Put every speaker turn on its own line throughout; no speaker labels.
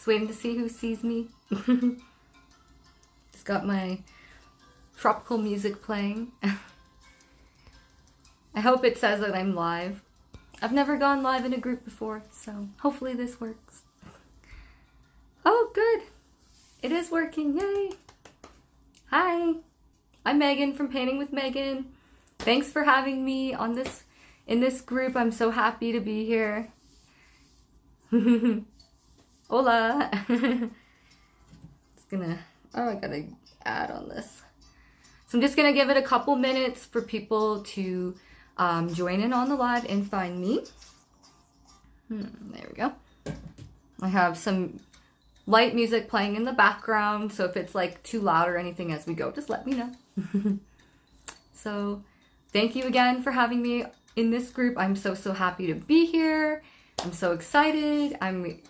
Just waiting to see who sees me. Just got my tropical music playing. I hope it says that I'm live. I've never gone live in a group before, so hopefully this works. Oh, good. It is working, yay. Hi, I'm Megan from Painting with Megan. Thanks for having me on in this group. I'm so happy to be here. Hola. I gotta add on this. So I'm just gonna give it a couple minutes for people to join in on the live and find me. There we go. I have some light music playing in the background, so if it's like too loud or anything as we go, just let me know. So thank you again for having me in this group. I'm so happy to be here. I'm so excited.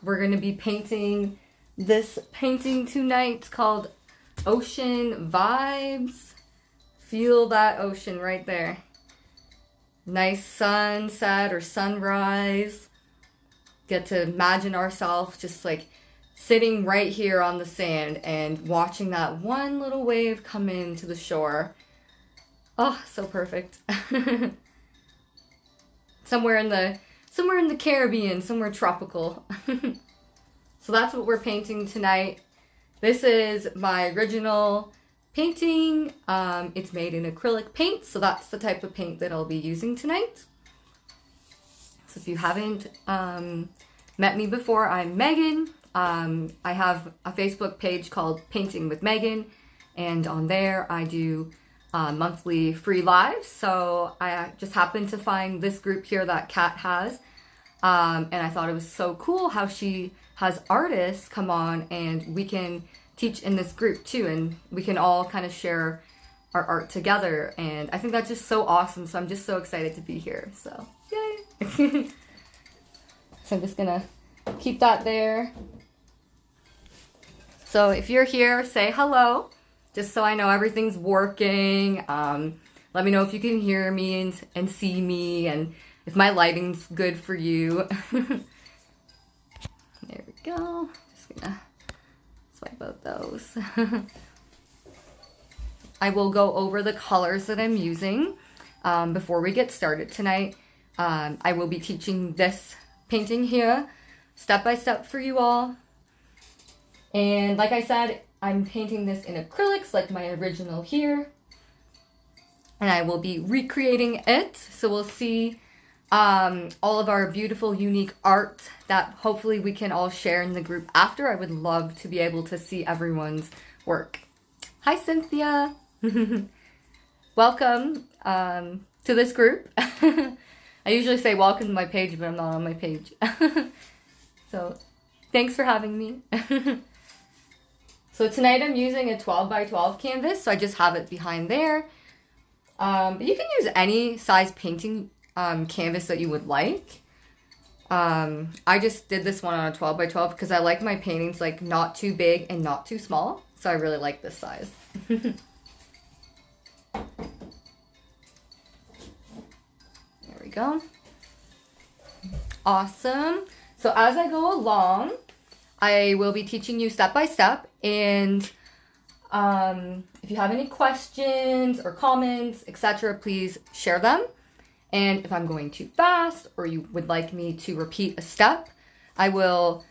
We're gonna be painting this painting tonight called Ocean Vibes. Feel that ocean right there. Nice sunset or sunrise. Get to imagine ourselves just like sitting right here on the sand and watching that one little wave come into the shore. Oh, so perfect. Somewhere in the Caribbean, somewhere tropical. So that's what we're painting tonight. This is my original painting. It's made in acrylic paint, so that's the type of paint that I'll be using tonight. So if you haven't met me before, I'm Megan. I have a Facebook page called Painting with Megan, and on there I do monthly free lives. So I just happened to find this group here that Kat has, and I thought it was so cool how she has artists come on and we can teach in this group too, and we can all kind of share our art together, and I think that's just so awesome. So I'm just so excited to be here, so yay. So I'm just gonna keep that there. So if you're here, say hello, just so I know everything's working. Let me know if you can hear me and see me, and if my lighting's good for you. There we go. Just gonna swipe out those. I will go over the colors that I'm using before we get started tonight. I will be teaching this painting here step by step for you all. And like I said, I'm painting this in acrylics like my original here. And I will be recreating it. So we'll see all of our beautiful, unique art that hopefully we can all share in the group after. I would love to be able to see everyone's work. Hi, Cynthia. Welcome to this group. I usually say welcome to my page, but I'm not on my page. So thanks for having me. So tonight I'm using a 12 by 12 canvas, so I just have it behind there. But you can use any size painting canvas that you would like. I just did this one on a 12 by 12 because I like my paintings like not too big and not too small, so I really like this size. There we go. Awesome. So as I go along, I will be teaching you step by step, and if you have any questions or comments, etc., please share them. And if I'm going too fast or you would like me to repeat a step, I will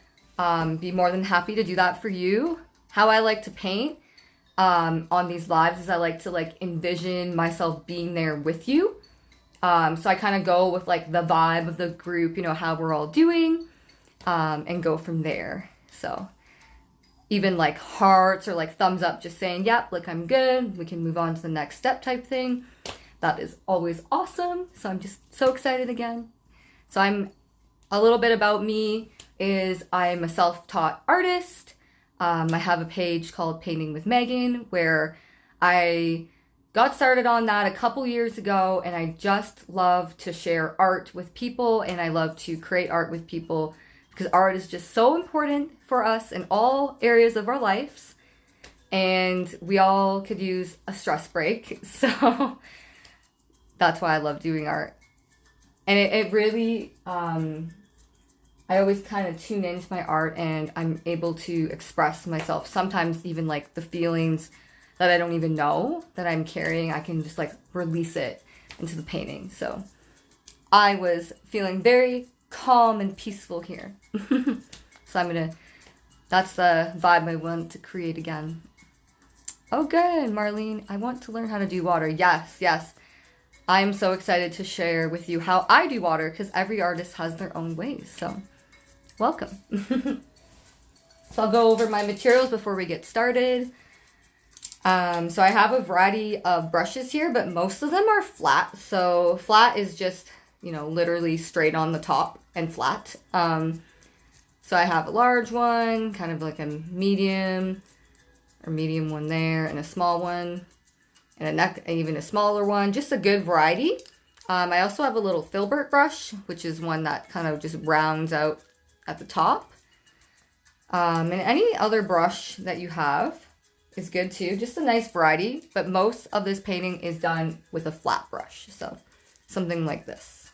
be more than happy to do that for you. How I like to paint on these lives is I like to like envision myself being there with you. So I kind of go with like the vibe of the group, you know, how we're all doing, and go from there. So even like hearts or like thumbs up, just saying, yep, like I'm good, we can move on to the next step type thing. That is always awesome. So I'm just so excited again. So a little bit about me is I'm a self-taught artist. I have a page called Painting with Megan where I got started on that a couple years ago, and I just love to share art with people, and I love to create art with people because art is just so important for us in all areas of our lives, and we all could use a stress break. So that's why I love doing art. And it really, I I always kind of tune into my art and I'm able to express myself. Sometimes even like the feelings that I don't even know that I'm carrying, I can just like release it into the painting. So I was feeling very calm and peaceful here. So that's the vibe I want to create again. Oh good, Marlene, I want to learn how to do water. Yes, yes. I'm so excited to share with you how I do water because every artist has their own ways. So welcome. So I'll go over my materials before we get started. So I have a variety of brushes here, but most of them are flat. So flat is just, you know, literally straight on the top and flat. So I have a large one, kind of like a medium one there, and a small one, and even a smaller one, just a good variety. I also have a little Filbert brush, which is one that kind of just rounds out at the top. And any other brush that you have is good too, just a nice variety, but most of this painting is done with a flat brush, so something like this.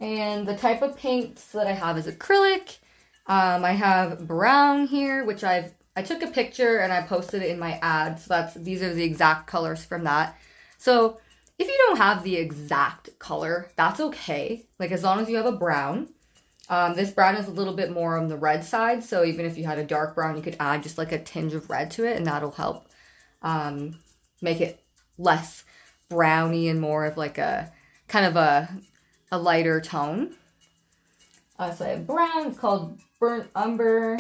And the type of paints that I have is acrylic. I have brown here, which I took a picture and I posted it in my ad, so these are the exact colors from that. So if you don't have the exact color, that's okay, like as long as you have a brown. This brown is a little bit more on the red side, so even if you had a dark brown, you could add just like a tinge of red to it, and that'll help make it less browny and more of like a kind of a lighter tone. So I have brown, it's called Burnt Umber.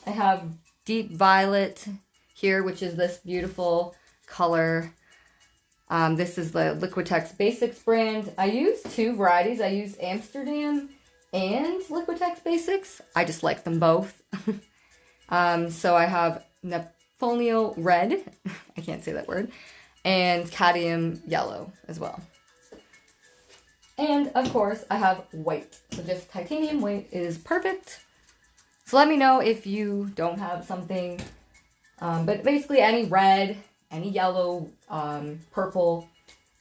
I have Deep Violet here, which is this beautiful color. This is the Liquitex Basics brand. I use two varieties. I use Amsterdam and Liquitex Basics. I just like them both. So I have Napoleon Red, I can't say that word, and Cadmium Yellow as well. And of course I have white, so just titanium white is perfect. So let me know if you don't have something, but basically any red, any yellow, purple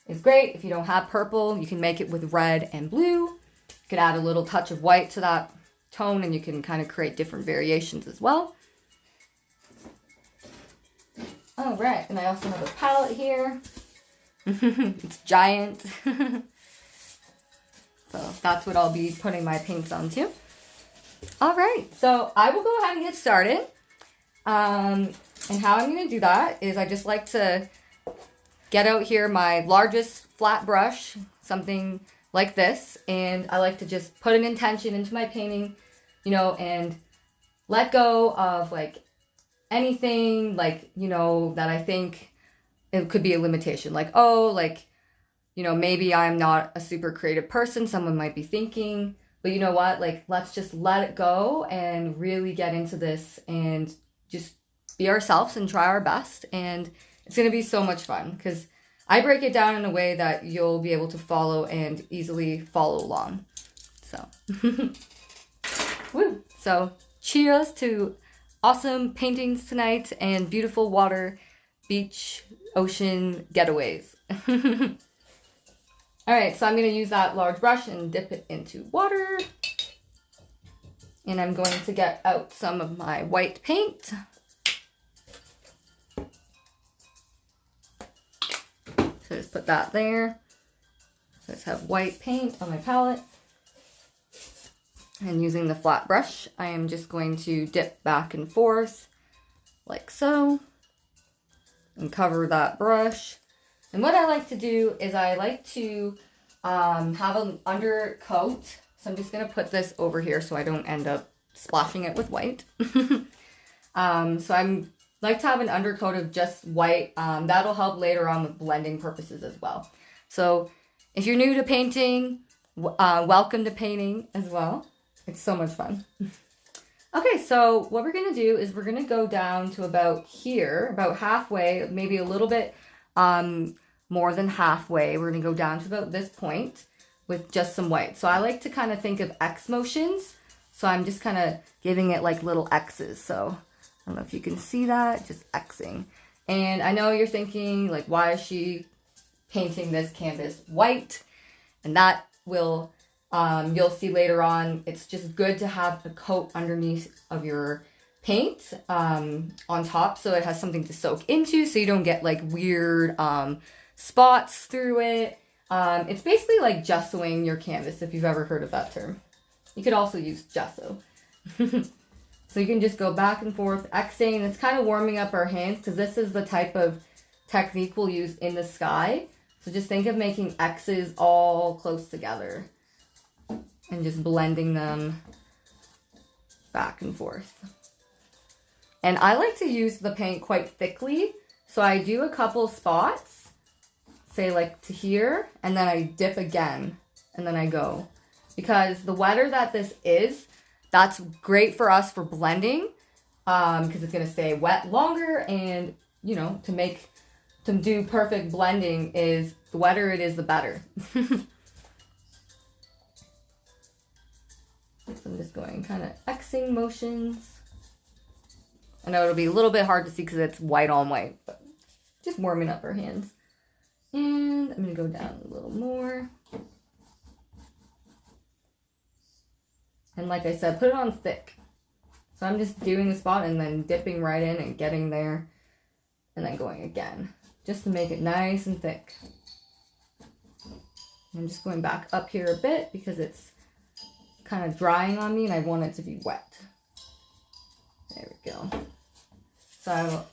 is great. If you don't have purple, you can make it with red and blue. You can add a little touch of white to that tone and you can kind of create different variations as well. All right, and I also have a palette here. It's giant. So that's what I'll be putting my paints onto. All right, so I will go ahead and get started. And how I'm going to do that is I just like to get out here my largest flat brush, something like this, and I like to just put an intention into my painting, you know, and let go of like anything like, you know, that I think it could be a limitation. Like, oh, like, you know, maybe I'm not a super creative person, someone might be thinking, but you know what, like, let's just let it go and really get into this and just be ourselves and try our best. And it's going to be so much fun because I break it down in a way that you'll be able to follow and easily follow along. So, woo. So cheers to awesome paintings tonight and beautiful water, beach, ocean getaways. All right, so I'm going to use that large brush and dip it into water. And I'm going to get out some of my white paint. So just put that there. So let's have white paint on my palette. And using the flat brush, I am just going to dip back and forth like so. And cover that brush. And what I like to do is I like to have an undercoat. So I'm just going to put this over here so I don't end up splashing it with white. So I'm like to have an undercoat of just white. That'll help later on with blending purposes as well. So if you're new to painting, welcome to painting as well. It's so much fun. Okay, so what we're going to do is we're going to go down to about here, about halfway, maybe a little bit more than halfway. We're going to go down to about this point with just some white. So I like to kind of think of X motions. So I'm just kind of giving it like little X's. So I don't know if you can see that, just Xing. And I know you're thinking like, why is she painting this canvas white? And that will You'll see later on, it's just good to have a coat underneath of your paint on top so it has something to soak into so you don't get like weird spots through it. It's basically like gessoing your canvas, if you've ever heard of that term. You could also use gesso. So you can just go back and forth, Xing. It's kind of warming up our hands because this is the type of technique we'll use in the sky. So just think of making X's all close together and just blending them back and forth. And I like to use the paint quite thickly. So I do a couple spots, say like to here, and then I dip again, and then I go. Because the wetter that this is, that's great for us for blending, because it's going to stay wet longer, and, you know, to do perfect blending is, the wetter it is, the better. So I'm just going kind of Xing motions. I know it'll be a little bit hard to see because it's white on white, but just warming up our hands. And I'm going to go down a little more. And like I said, put it on thick. So I'm just doing a spot and then dipping right in and getting there. And then going again. Just to make it nice and thick. I'm just going back up here a bit because it's kind of drying on me and I want it to be wet. There we go. So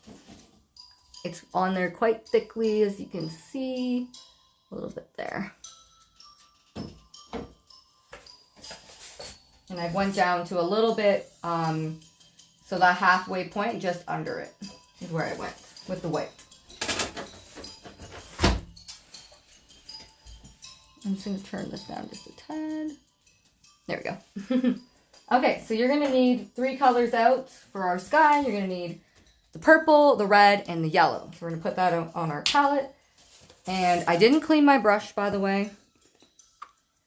it's on there quite thickly, as you can see. A little bit there. And I went down to a little bit, so that halfway point, just under it, is where I went with the white. I'm just going to turn this down just a tad. There we go. Okay, so you're going to need 3 colors out for our sky. You're going to need the purple, the red, and the yellow. So we're going to put that on our palette. And I didn't clean my brush, by the way.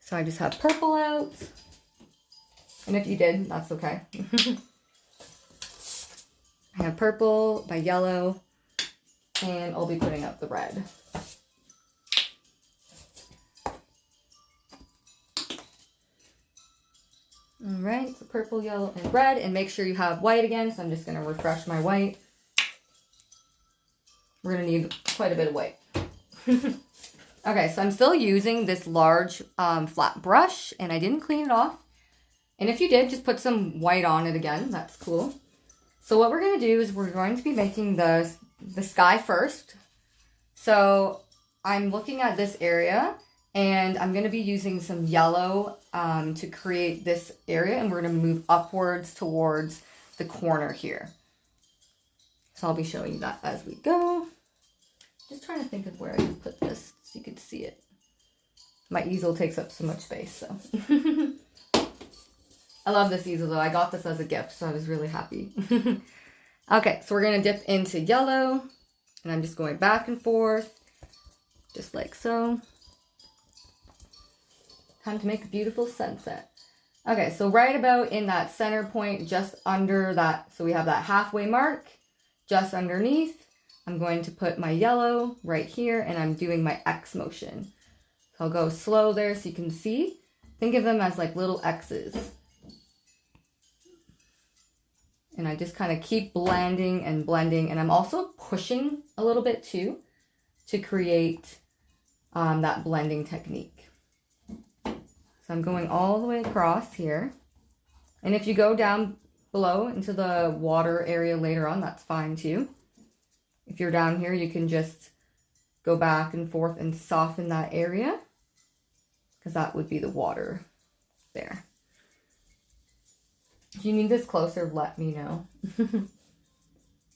So I just have purple out. And if you did, that's okay. I have purple, my yellow, and I'll be putting up the red. All right, so purple, yellow, and red, and make sure you have white again. So I'm just going to refresh my white. We're going to need quite a bit of white. Okay, so I'm still using this large flat brush, and I didn't clean it off. And if you did, just put some white on it again. That's cool. So what we're going to do is we're going to be making the sky first. So I'm looking at this area, and I'm going to be using some yellow to create this area, and we're going to move upwards towards the corner here. So I'll be showing you that as we go. Just trying to think of where I can put this so you could see it. My easel takes up so much space, so. I love this easel though. I got this as a gift, so I was really happy. Okay, so we're going to dip into yellow, and I'm just going back and forth, just like so. Time to make a beautiful sunset. Okay, so right about in that center point, just under that, so we have that halfway mark, just underneath, I'm going to put my yellow right here, and I'm doing my X motion. So I'll go slow there so you can see. Think of them as like little X's. And I just kind of keep blending and blending, and I'm also pushing a little bit too to create that blending technique. So I'm going all the way across here. And if you go down below into the water area later on, that's fine too. If you're down here, you can just go back and forth and soften that area, because that would be the water there. If you need this closer, let me know. So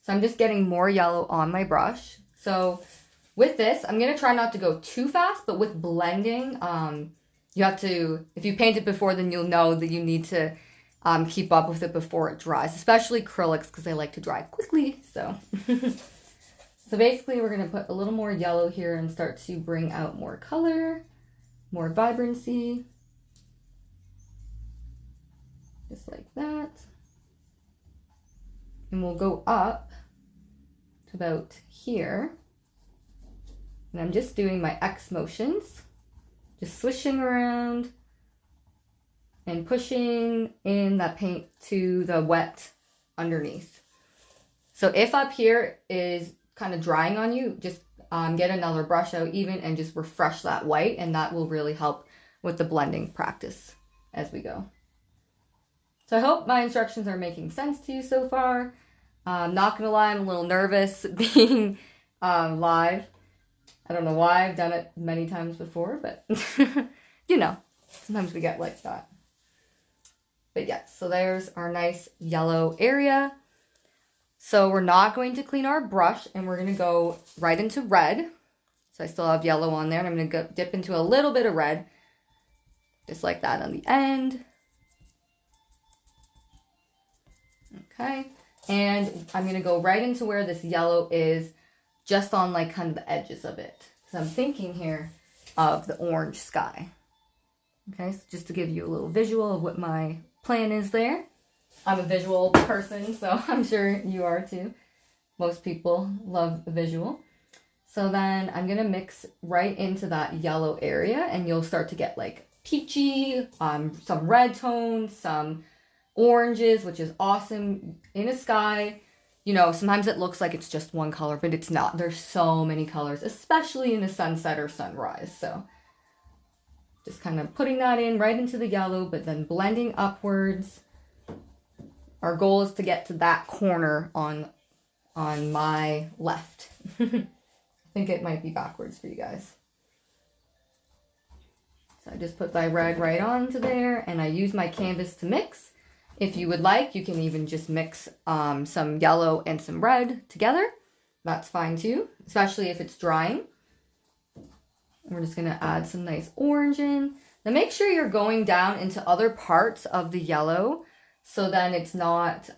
I'm just getting more yellow on my brush. So with this, I'm going to try not to go too fast, but with blending, you have to, if you paint it before, then you'll know that you need to keep up with it before it dries, especially acrylics, because they like to dry quickly. So, so basically we're going to put a little more yellow here and start to bring out more color, more vibrancy. Just like that. And we'll go up to about here. And I'm just doing my X motions. Just swishing around and pushing in that paint to the wet underneath. So if up here is kind of drying on you, just get another brush out even and just refresh that white, and that will really help with the blending practice as we go. So I hope my instructions are making sense to you so far. I'm not gonna lie, I'm a little nervous being live. I don't know why, I've done it many times before, but you know, sometimes we get like that. But yes, so there's our nice yellow area. So we're not going to clean our brush, and we're gonna go right into red. So I still have yellow on there, and I'm gonna go dip into a little bit of red, just like that on the end. Okay, and I'm gonna go right into where this yellow is, just on like kind of the edges of it. So I'm thinking here of the orange sky. Okay, so just to give you a little visual of what my plan is there. I'm a visual person, so I'm sure you are too. Most people love the visual. So then I'm gonna mix right into that yellow area, and you'll start to get like peachy, some red tones, some oranges, which is awesome in a sky. You know, sometimes it looks like it's just one color, but it's not. There's so many colors, especially in a sunset or sunrise. So just kind of putting that in right into the yellow, but then blending upwards. Our goal is to get to that corner on my left. I think it might be backwards for you guys. So I just put my red right onto there, and I use my canvas to mix. If you would like, you can even just mix some yellow and some red together. That's fine too, especially if it's drying. We're just gonna add some nice orange in. Now make sure you're going down into other parts of the yellow, so then it's not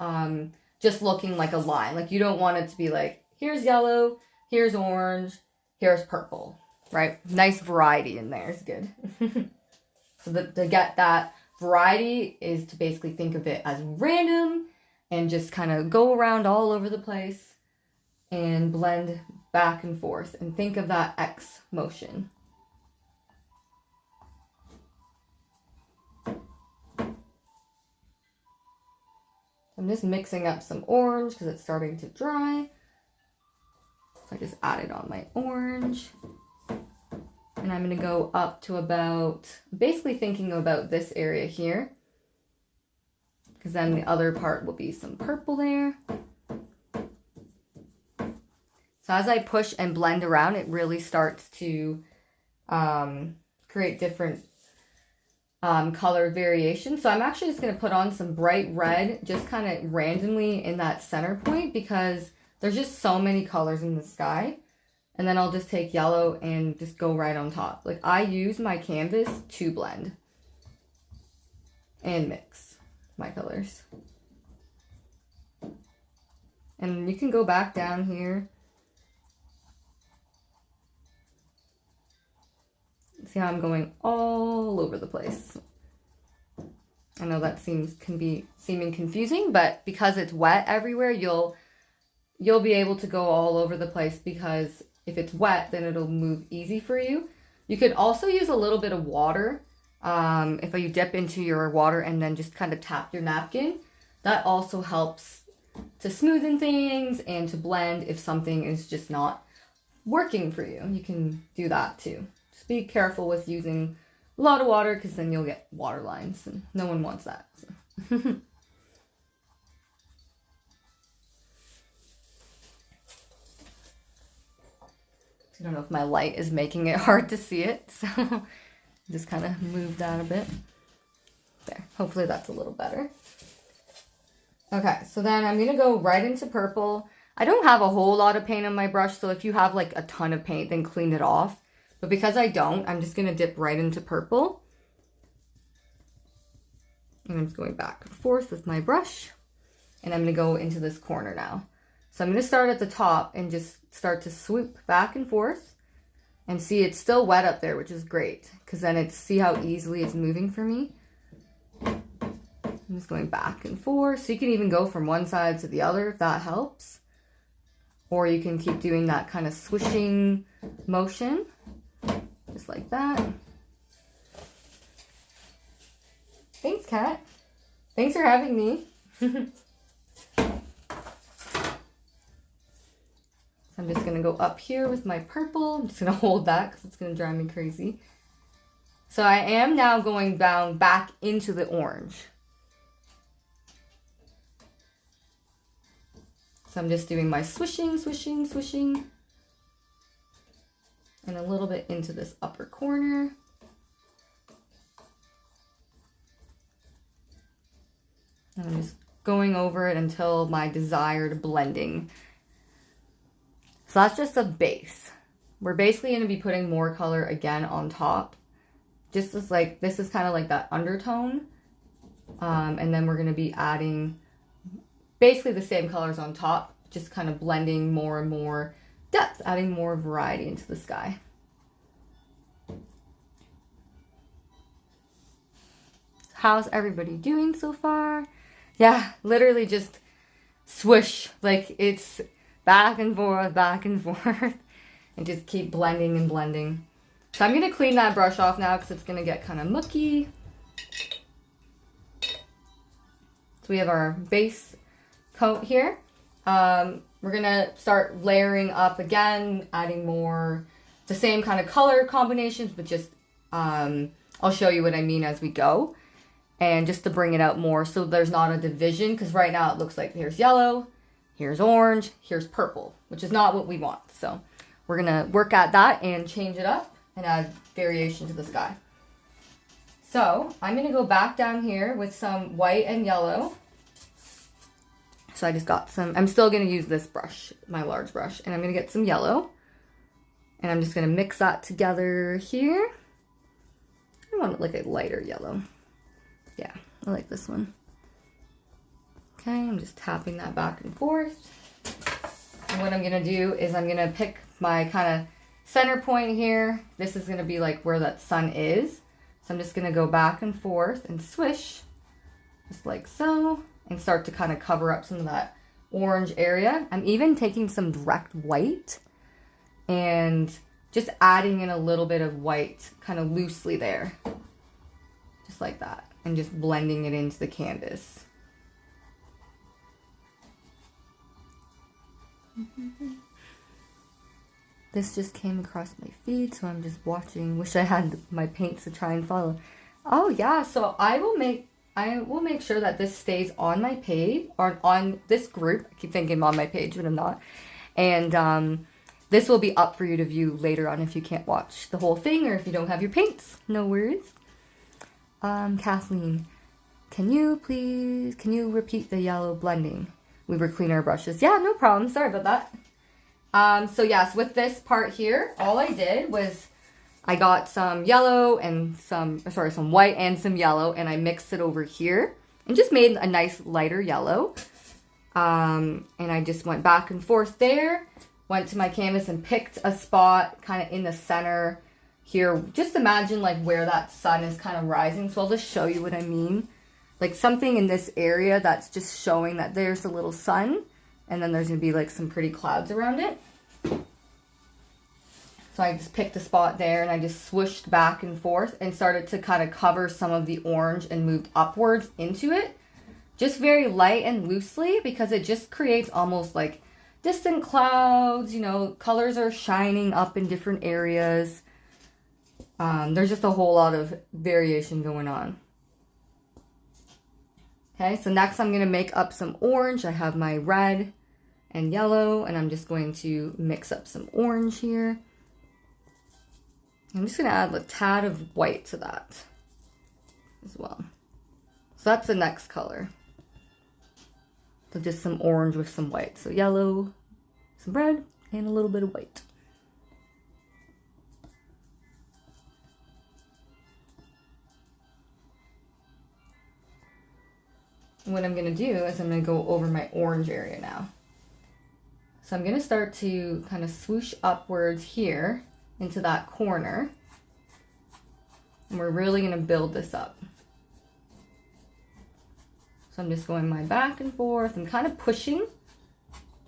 just looking like a line. Like you don't want it to be like, here's yellow, here's orange, here's purple, right? Nice variety in there is good. So to get that variety is to basically think of it as random and just kind of go around all over the place and blend back and forth, and think of that X motion. I'm just mixing up some orange because it's starting to dry. So I just added on my orange. And I'm going to go up to about, basically thinking about this area here, because then the other part will be some purple there. So as I push and blend around, it really starts to create different color variation. So I'm actually just going to put on some bright red, just kind of randomly in that center point, because there's just so many colors in the sky. And then I'll just take yellow and just go right on top. Like I use my canvas to blend and mix my colors. And you can go back down here. See how I'm going all over the place. I know that can be seeming confusing, but because it's wet everywhere, you'll be able to go all over the place, because if it's wet, then it'll move easy for you. You could also use a little bit of water. If you dip into your water and then just kind of tap your napkin, that also helps to smoothen things and to blend if something is just not working for you. You can do that too. Just be careful with using a lot of water, because then you'll get water lines, and no one wants that. So. I don't know if my light is making it hard to see it, so just kind of move that a bit. There, hopefully that's a little better. Okay, so then I'm going to go right into purple. I don't have a whole lot of paint on my brush, so if you have like a ton of paint, then clean it off. But because I don't, I'm just going to dip right into purple. And I'm just going back and forth with my brush. And I'm going to go into this corner now. So I'm going to start at the top and just start to swoop back and forth. And see, it's still wet up there, which is great, because then see how easily it's moving for me. I'm just going back and forth. So you can even go from one side to the other if that helps. Or you can keep doing that kind of swishing motion, just like that. Thanks, Kat. Thanks for having me. So I'm just going to go up here with my purple. I'm just going to hold that because it's going to drive me crazy. So I am now going down back into the orange. So I'm just doing my swishing, swishing, swishing. And a little bit into this upper corner. And I'm just going over it until my desired blending. So that's just the base. We're basically going to be putting more color again on top. Just as like, this is kind of like that undertone. And then we're going to be adding basically the same colors on top, just kind of blending more and more depth, adding more variety into the sky. How's everybody doing so far? Yeah, literally just swoosh, like it's back and forth, and just keep blending and blending. So I'm going to clean that brush off now because it's going to get kind of mucky. So we have our base coat here. We're going to start layering up again, adding more, the same kind of color combinations, but just, I'll show you what I mean as we go. And just to bring it out more so there's not a division, because right now it looks like here's yellow, here's orange, here's purple, which is not what we want. So we're going to work at that and change it up and add variation to the sky. So I'm going to go back down here with some white and yellow. So I just got some, I'm still going to use this brush, my large brush, and I'm going to get some yellow. And I'm just going to mix that together here. I want it like a lighter yellow. Yeah, I like this one. Okay, I'm just tapping that back and forth. And what I'm going to do is I'm going to pick my kind of center point here. This is going to be like where that sun is. So I'm just going to go back and forth and swish, just like so, and start to kind of cover up some of that orange area. I'm even taking some direct white and just adding in a little bit of white kind of loosely there, just like that. And just blending it into the canvas. This just came across my feed, so I'm just watching. Wish I had my paints to try and follow. Oh yeah, so I will make sure that this stays on my page, or on this group. I keep thinking on my page, but I'm not. And this will be up for you to view later on if you can't watch the whole thing or if you don't have your paints. No worries. Kathleen, can you repeat the yellow blending? We were cleaning our brushes. Yeah, no problem. Sorry about that. So yes, with this part here, all I did was I got some yellow and some white and some yellow, and I mixed it over here and just made a nice lighter yellow. And I just went back and forth there, went to my canvas and picked a spot kind of in the center here. Just imagine like where that sun is kind of rising. So I'll just show you what I mean. Like something in this area that's just showing that there's a little sun, and then there's gonna be like some pretty clouds around it. So I just picked a spot there and I just swooshed back and forth and started to kind of cover some of the orange and moved upwards into it. Just very light and loosely, because it just creates almost like distant clouds, you know, colors are shining up in different areas. There's just a whole lot of variation going on. Okay, so next I'm going to make up some orange. I have my red and yellow, and I'm just going to mix up some orange here. I'm just going to add a tad of white to that as well. So that's the next color. So just some orange with some white. So yellow, some red, and a little bit of white. What I'm going to do is I'm going to go over my orange area now. So I'm going to start to kind of swoosh upwards here into that corner. And we're really going to build this up. So I'm just going my back and forth. I'm kind of pushing.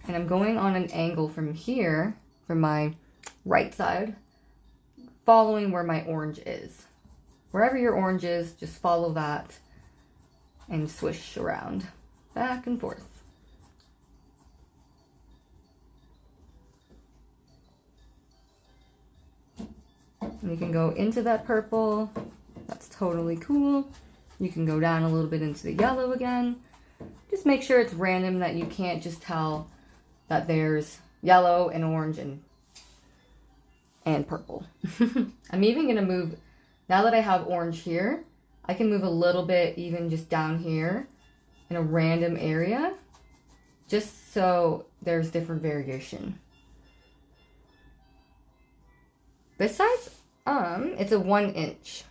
And I'm going on an angle from here, from my right side, following where my orange is. Wherever your orange is, just follow that. and swish around, back and forth. And you can go into that purple. That's totally cool. You can go down a little bit into the yellow again. Just make sure it's random, that you can't just tell that there's yellow and orange and purple. I'm even going to move, now that I have orange here, I can move a little bit even just down here in a random area, just so there's different variation. This size, it's a 1 inch.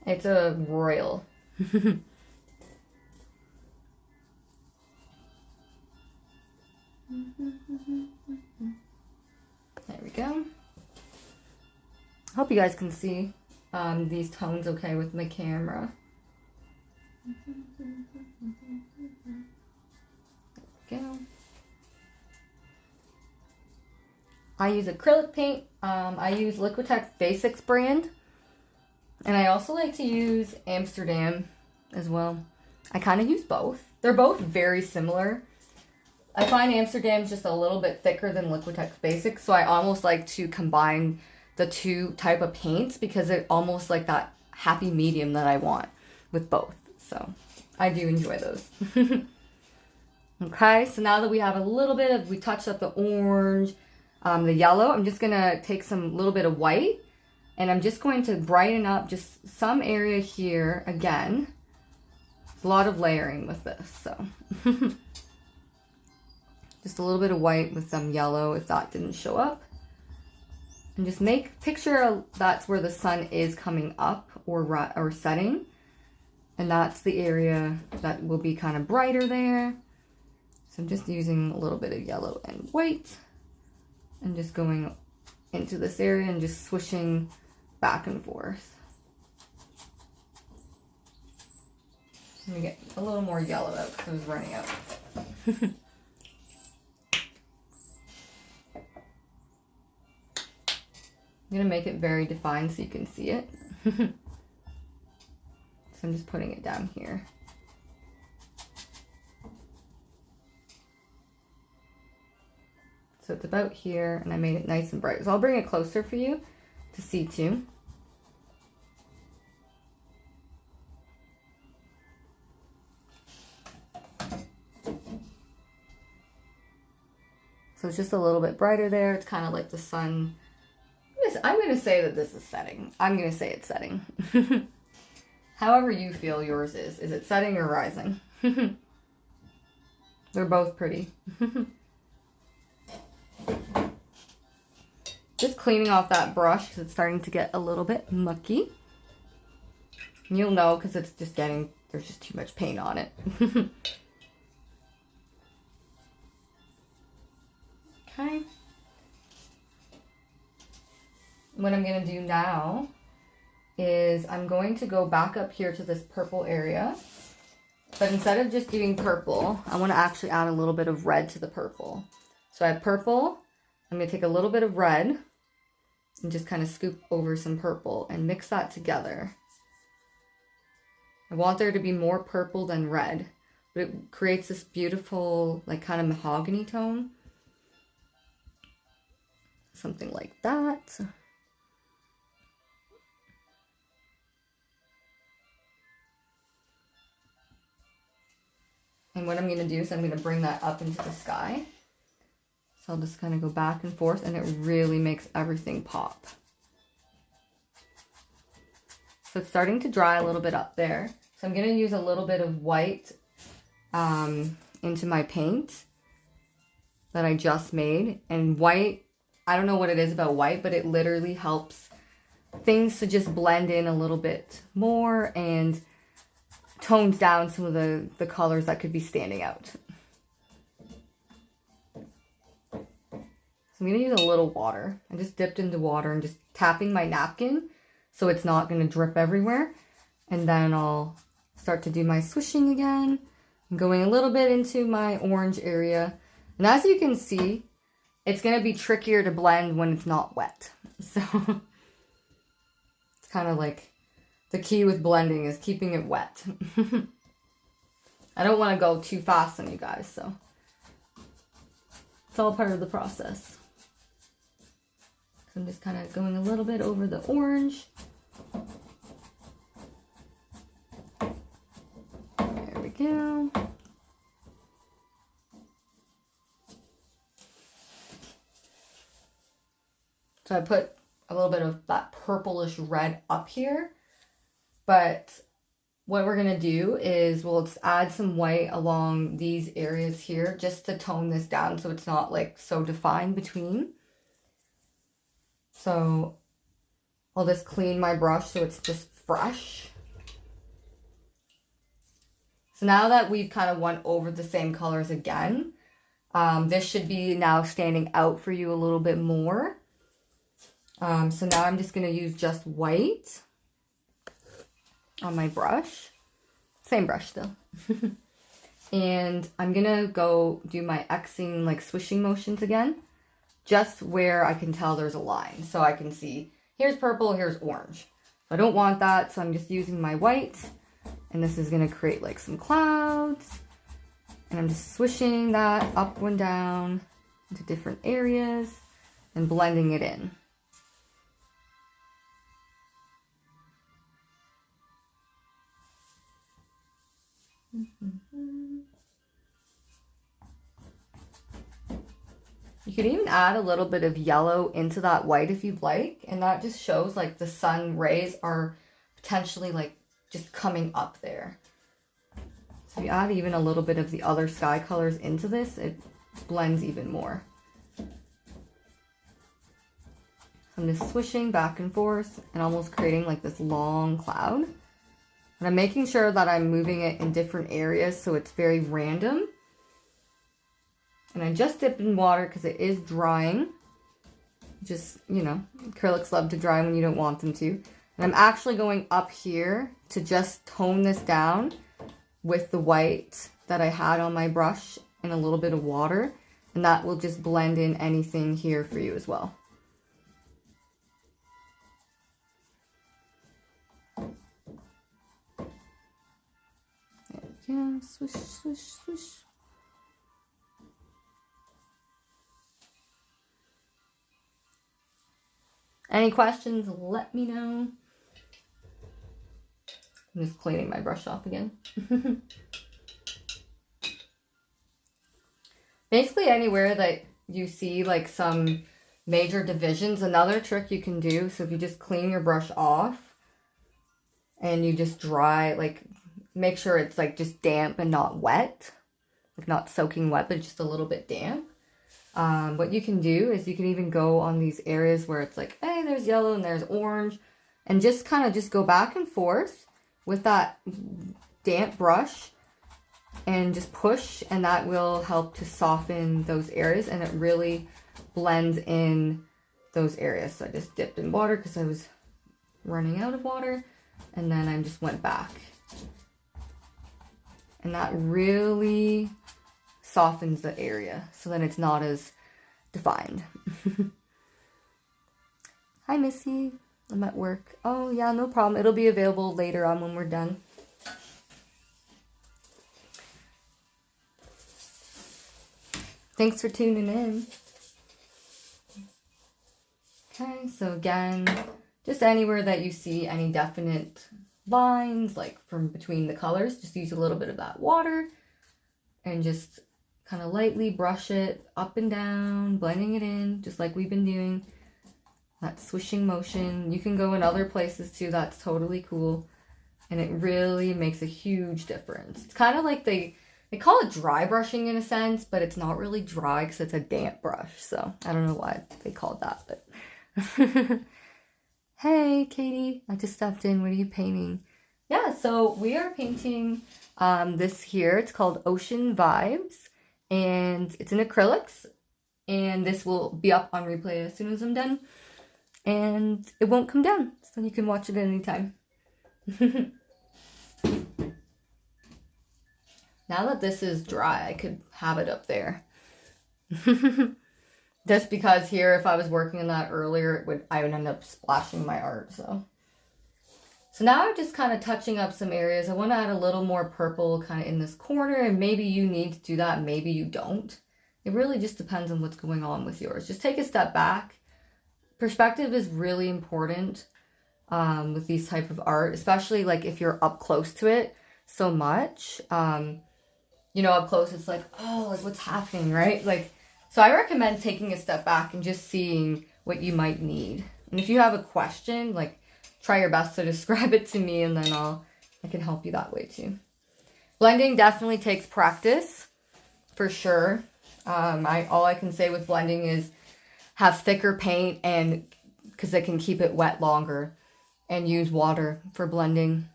It's a royal. There we go. Hope you guys can see these tones okay with my camera. There we go. I use acrylic paint. I use Liquitex Basics brand. And I also like to use Amsterdam as well. I kind of use both. They're both very similar. I find Amsterdam's just a little bit thicker than Liquitex Basics, so I almost like to combine the two type of paints because it almost like that happy medium that I want with both. So I do enjoy those. Okay, so now that we have a little bit of, we touched up the orange, the yellow, I'm just gonna take some little bit of white and I'm just going to brighten up just some area here again. There's a lot of layering with this, so. Just a little bit of white with some yellow if that didn't show up. And just picture that's where the sun is coming up or setting. And that's the area that will be kind of brighter there. So I'm just using a little bit of yellow and white. And just going into this area and just swishing back and forth. Let me get a little more yellow out because it was running out. I'm going to make it very defined so you can see it. So I'm just putting it down here. So it's about here, and I made it nice and bright. So I'll bring it closer for you to see too. So it's just a little bit brighter there. It's kind of like the sun. I'm going to say that this is setting. I'm going to say it's setting. However you feel yours is. Is it setting or rising? They're both pretty. Just cleaning off that brush because it's starting to get a little bit mucky. And you'll know because it's just getting, there's just too much paint on it. Okay. What I'm going to do now is I'm going to go back up here to this purple area. But instead of just doing purple, I want to actually add a little bit of red to the purple. So I have purple. I'm going to take a little bit of red and just kind of scoop over some purple and mix that together. I want there to be more purple than red, but it creates this beautiful, like kind of mahogany tone. Something like that. And what I'm going to do is I'm going to bring that up into the sky. So I'll just kind of go back and forth and it really makes everything pop. So it's starting to dry a little bit up there. So I'm going to use a little bit of white into my paint that I just made. And white, I don't know what it is about white, but it literally helps things to just blend in a little bit more and tones down some of the colors that could be standing out. So I'm going to use a little water. I just dipped into water and just tapping my napkin so it's not going to drip everywhere. And then I'll start to do my swishing again. I'm going a little bit into my orange area. And as you can see, it's going to be trickier to blend when it's not wet. So it's kind of like the key with blending is keeping it wet. I don't want to go too fast on you guys, so it's all part of the process. So I'm just kind of going a little bit over the orange. There we go. So I put a little bit of that purplish red up here, but what we're gonna do is we'll just add some white along these areas here just to tone this down so it's not like so defined between. So I'll just clean my brush so it's just fresh. So now that we've kind of went over the same colors again, this should be now standing out for you a little bit more. So now I'm just going to use just white on my brush. Same brush though. And I'm going to go do my Xing, like swishing motions again, just where I can tell there's a line. So I can see here's purple, here's orange. I don't want that, so I'm just using my white. And this is going to create like some clouds. And I'm just swishing that up and down into different areas and blending it in. You could even add a little bit of yellow into that white if you'd like, and that just shows like the sun rays are potentially like just coming up there. So if you add even a little bit of the other sky colors into this, it blends even more. So I'm just swishing back and forth and almost creating like this long cloud. And I'm making sure that I'm moving it in different areas so it's very random. And I just dipped in water because it is drying. Just, you know, acrylics love to dry when you don't want them to. And I'm actually going up here to just tone this down with the white that I had on my brush and a little bit of water. And that will just blend in anything here for you as well. Yeah, swish, swish, swish. Any questions, let me know. I'm just cleaning my brush off again. Basically anywhere that you see like some major divisions, another trick you can do, so if you just clean your brush off and you just dry, like make sure it's like just damp and not wet, like not soaking wet, but just a little bit damp. What you can do is you can even go on these areas where it's like, hey, there's yellow and there's orange, and just kind of just go back and forth with that damp brush and just push, and that will help to soften those areas, and it really blends in those areas. So I just dipped in water because I was running out of water, and then I just went back. And that really softens the area, so then it's not as defined. Hi, Missy. I'm at work. Oh, yeah, no problem. It'll be available later on when we're done. Thanks for tuning in. Okay, so again, just anywhere that you see any definite lines, like from between the colors, just use a little bit of that water and just kind of lightly brush it up and down, blending it in, just like we've been doing. That swishing motion. You can go in other places too, that's totally cool. And it really makes a huge difference. It's kind of like they call it dry brushing in a sense, but it's not really dry because it's a damp brush. So I don't know why they called that, but hey, Katie, I just stepped in. What are you painting? Yeah, so we are painting this here. It's called Ocean Vibes, and it's in acrylics. And this will be up on replay as soon as I'm done. And it won't come down, so you can watch it at any time. Now that this is dry, I could have it up there. Just because here, if I was working on that earlier, I would end up splashing my art, so. So now I'm just kind of touching up some areas. I want to add a little more purple kind of in this corner, and maybe you need to do that, maybe you don't. It really just depends on what's going on with yours. Just take a step back. Perspective is really important with these type of art, especially like if you're up close to it so much. You know, up close it's like, oh, like what's happening, right? Like, so I recommend taking a step back and just seeing what you might need. And if you have a question, like try your best to describe it to me, and then I can help you that way too. Blending definitely takes practice for sure. All I can say with blending is have thicker paint, and because they can keep it wet longer, and use water for blending.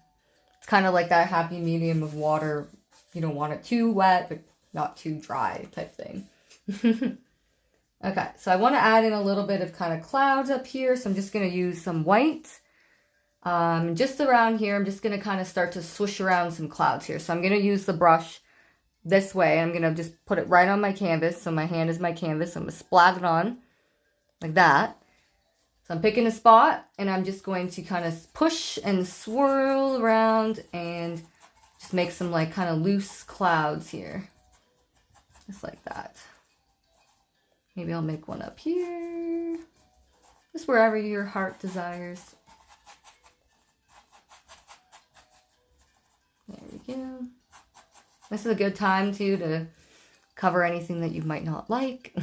It's kind of like that happy medium of water. You don't want it too wet, but not too dry type thing. Okay, so I want to add in a little bit of kind of clouds up here. So I'm just going to use some white. Just around here, I'm just going to kind of start to swoosh around some clouds here. So I'm going to use the brush this way. I'm going to just put it right on my canvas. So my hand is my canvas. I'm going to splat it on like that. So I'm picking a spot, and I'm just going to kind of push and swirl around and just make some like kind of loose clouds here. Just like that. Maybe I'll make one up here. Just wherever your heart desires. There we go. This is a good time too to cover anything that you might not like.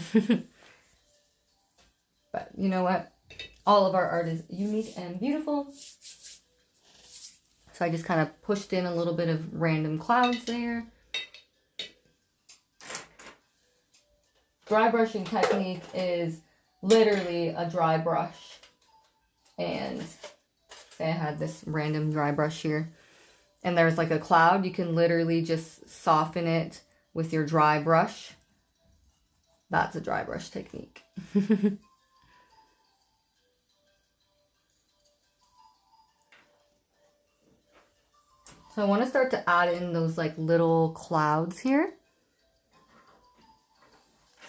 But you know what? All of our art is unique and beautiful. So I just kind of pushed in a little bit of random clouds there. Dry brushing technique is literally a dry brush. And say I had this random dry brush here, and there's like a cloud. You can literally just soften it with your dry brush. That's a dry brush technique. So I want to start to add in those like little clouds here.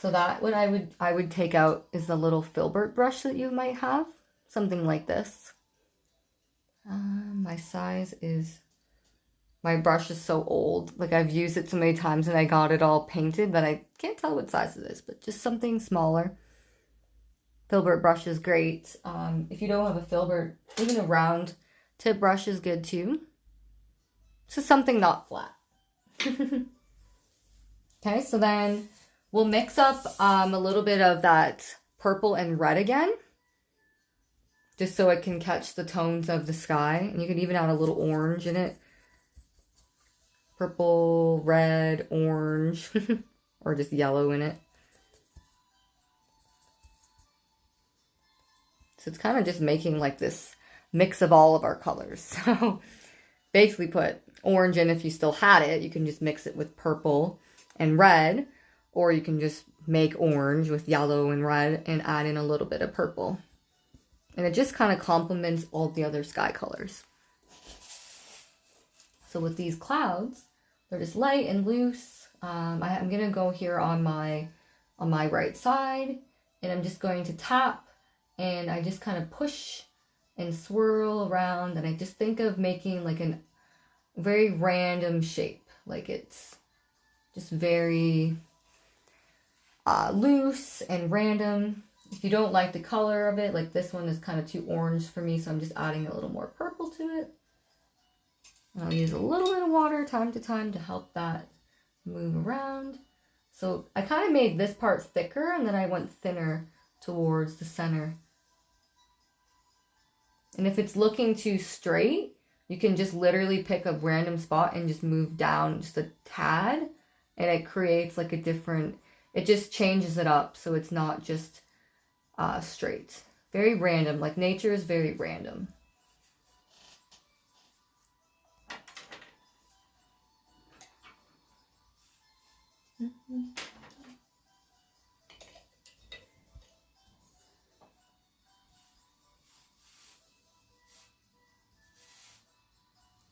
So that what I would take out is the little Filbert brush that you might have. Something like this. My brush is so old. Like I've used it so many times and I got it all painted that I can't tell what size it is, but just something smaller. Filbert brush is great. If you don't have a Filbert, even a round tip brush is good too. So something not flat. Okay, so then we'll mix up a little bit of that purple and red again. Just so it can catch the tones of the sky. And you can even add a little orange in it. Purple, red, orange. Or just yellow in it. So it's kind of just making like this mix of all of our colors. So basically put orange in if you still had it. You can just mix it with purple and red. Or you can just make orange with yellow and red and add in a little bit of purple. And it just kind of complements all the other sky colors. So with these clouds, they're just light and loose. I'm going to go here on my right side. And I'm just going to tap. And I just kind of push and swirl around. And I just think of making like a very random shape. Like it's just very loose and random. If you don't like the color of it, like this one is kind of too orange for me, so I'm just adding a little more purple to it. And I'll use a little bit of water time to time to help that move around. So I kind of made this part thicker, and then I went thinner towards the center. And if it's looking too straight, you can just literally pick a random spot and just move down just a tad, and it creates like a different, it just changes it up so it's not just straight. Very random, like nature is very random.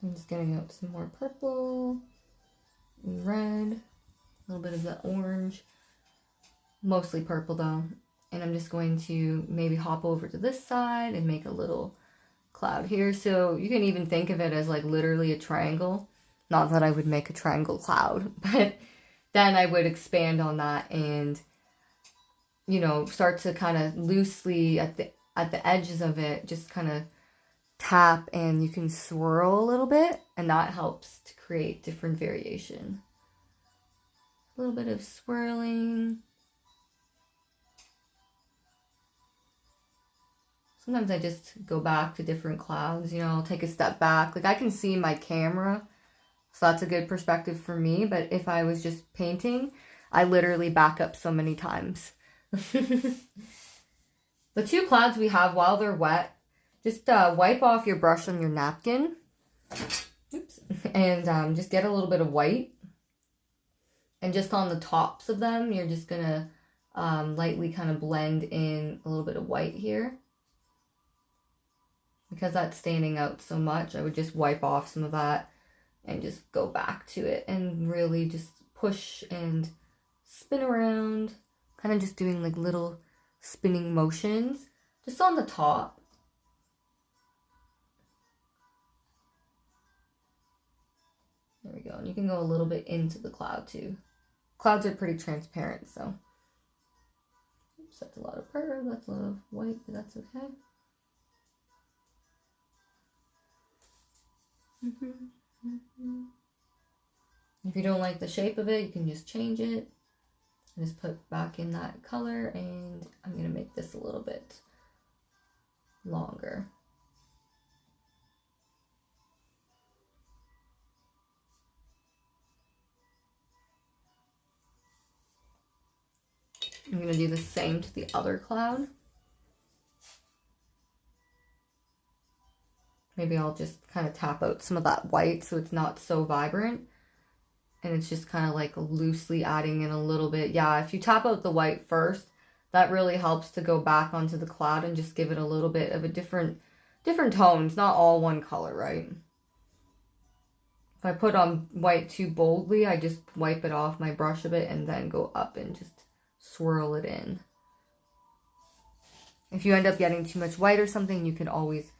I'm just getting out some more purple, and red, a little bit of the orange, mostly purple though. And I'm just going to maybe hop over to this side and make a little cloud here. So you can even think of it as like literally a triangle. Not that I would make a triangle cloud, but then I would expand on that and, you know, start to kind of loosely at the edges of it, just kind of tap, and you can swirl a little bit, and that helps to create different variation. A little bit of swirling. Sometimes I just go back to different clouds, you know, I'll take a step back. Like I can see my camera, so that's a good perspective for me. But if I was just painting, I literally back up so many times. The two clouds we have, while they're wet, just wipe off your brush on your napkin. Oops. And just get a little bit of white. And just on the tops of them, you're just going to lightly kind of blend in a little bit of white here. Because that's standing out so much, I would just wipe off some of that and just go back to it and really just push and spin around. Kind of just doing like little spinning motions just on the top. There we go. And you can go a little bit into the cloud too. Clouds are pretty transparent, so. Oops, that's a lot of purple, that's a lot of white, but that's okay. If you don't like the shape of it, you can just change it. And just put back in that color, and I'm going to make this a little bit longer. I'm going to do the same to the other cloud. Maybe I'll just kind of tap out some of that white so it's not so vibrant. And it's just kind of like loosely adding in a little bit. Yeah, if you tap out the white first, that really helps to go back onto the cloud and just give it a little bit of a different tones, not all one color, right? If I put on white too boldly, I just wipe it off my brush a bit and then go up and just swirl it in. If you end up getting too much white or something, you can always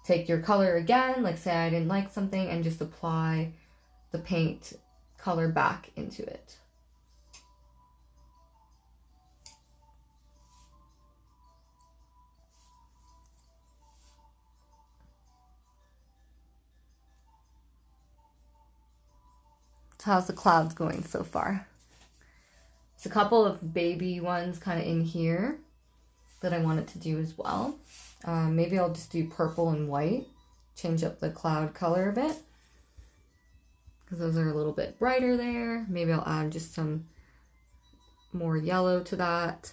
take your color again, like say I didn't like something, and just apply the paint color back into it. So how's the clouds going so far? There's a couple of baby ones kind of in here that I wanted to do as well. Maybe I'll just do purple and white, change up the cloud color a bit, because those are a little bit brighter there. Maybe I'll add just some more yellow to that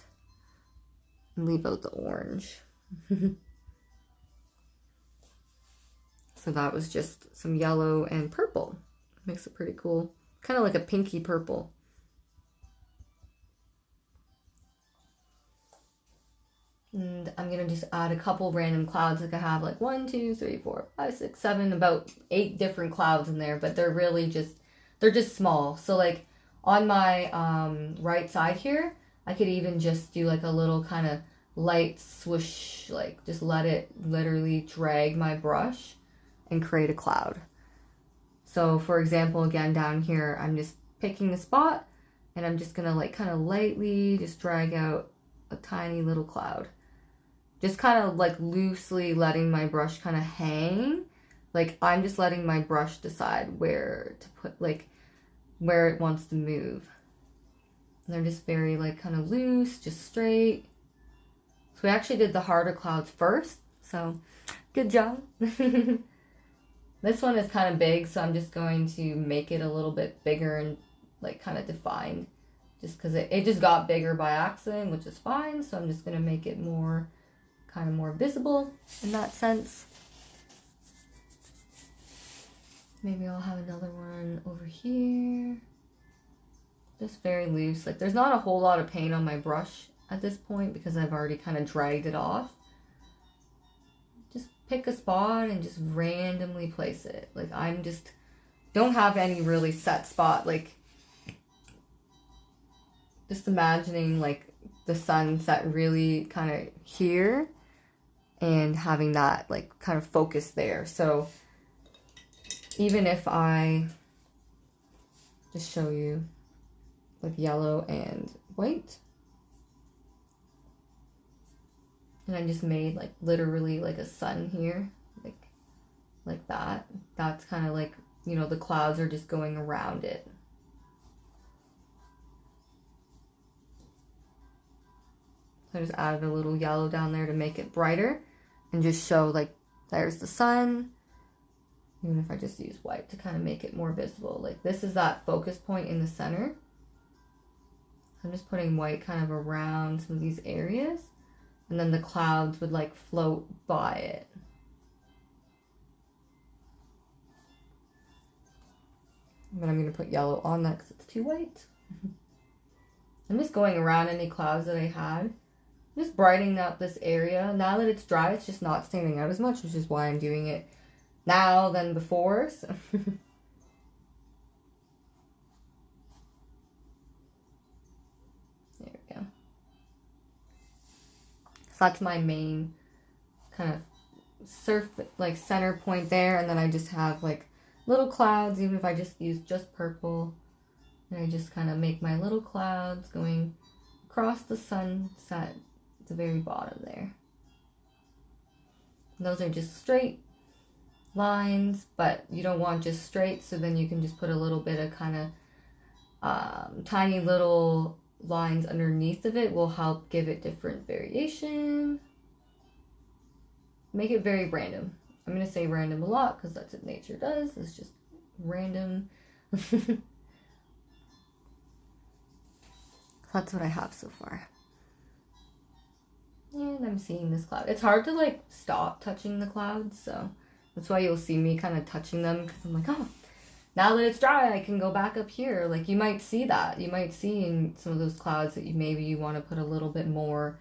and leave out the orange. So that was just some yellow and purple. Makes it pretty cool. Kind of like a pinky purple. And I'm going to just add a couple random clouds. Like I have like 1, 2, 3, 4, 5, 6, 7, about 8 different clouds in there. But they're really just, they're just small. So like on my right side here, I could even just do like a little kind of light swoosh. Like just let it literally drag my brush and create a cloud. So for example, again down here, I'm just picking a spot. And I'm just going to like kind of lightly just drag out a tiny little cloud. Just kind of like loosely letting my brush kind of hang. Like I'm just letting my brush decide where to put, like where it wants to move. And they're just very like kind of loose, just straight. So we actually did the harder clouds first. So good job. This one is kind of big, so I'm just going to make it a little bit bigger and like kind of defined. Just because it just got bigger by accident, which is fine. So I'm just going to make it more, kind of more visible in that sense. Maybe I'll have another one over here. Just very loose. Like there's not a whole lot of paint on my brush at this point because I've already kind of dragged it off. Just pick a spot and just randomly place it. Like I'm just, don't have any really set spot. Like just imagining like the sunset really kind of here and having that like kind of focus there. So even if I just show you with yellow and white, and I just made like literally like a sun here, like that. That's kind of like, you know, the clouds are just going around it. So I just added a little yellow down there to make it brighter and just show like there's the sun. Even if I just use white to kind of make it more visible. Like this is that focus point in the center. I'm just putting white kind of around some of these areas, and then the clouds would like float by it. But I'm going to put yellow on that because it's too white. I'm just going around any clouds that I had. Just brightening up this area. Now that it's dry, it's just not standing out as much, which is why I'm doing it now than before. So. There we go. So that's my main kind of like center point there, and then I just have like little clouds, even if I just use just purple, and I just kind of make my little clouds going across the sunset at the very bottom there. And those are just straight lines, but you don't want just straight, so then you can just put a little bit of kind of tiny little lines underneath of it will help give it different variation. Make it very random. I'm going to say random a lot because that's what nature does. It's just random. That's what I have so far. And I'm seeing this cloud. It's hard to like stop touching the clouds, so that's why you'll see me kind of touching them, because I'm like, oh, now that it's dry, I can go back up here. Like you might see that. You might see in some of those clouds that maybe you want to put a little bit more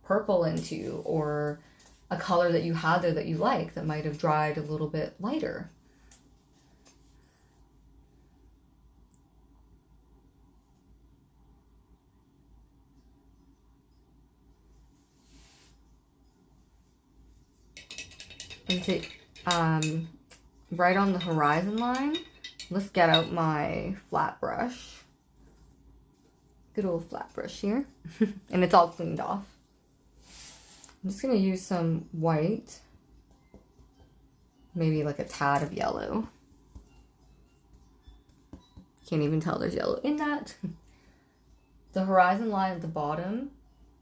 purple into, or a color that you had there that you like that might have dried a little bit lighter. And to right on the horizon line, let's get out my flat brush. Good old flat brush here. And it's all cleaned off. I'm just going to use some white, maybe like a tad of yellow. Can't even tell there's yellow in that. The horizon line at the bottom,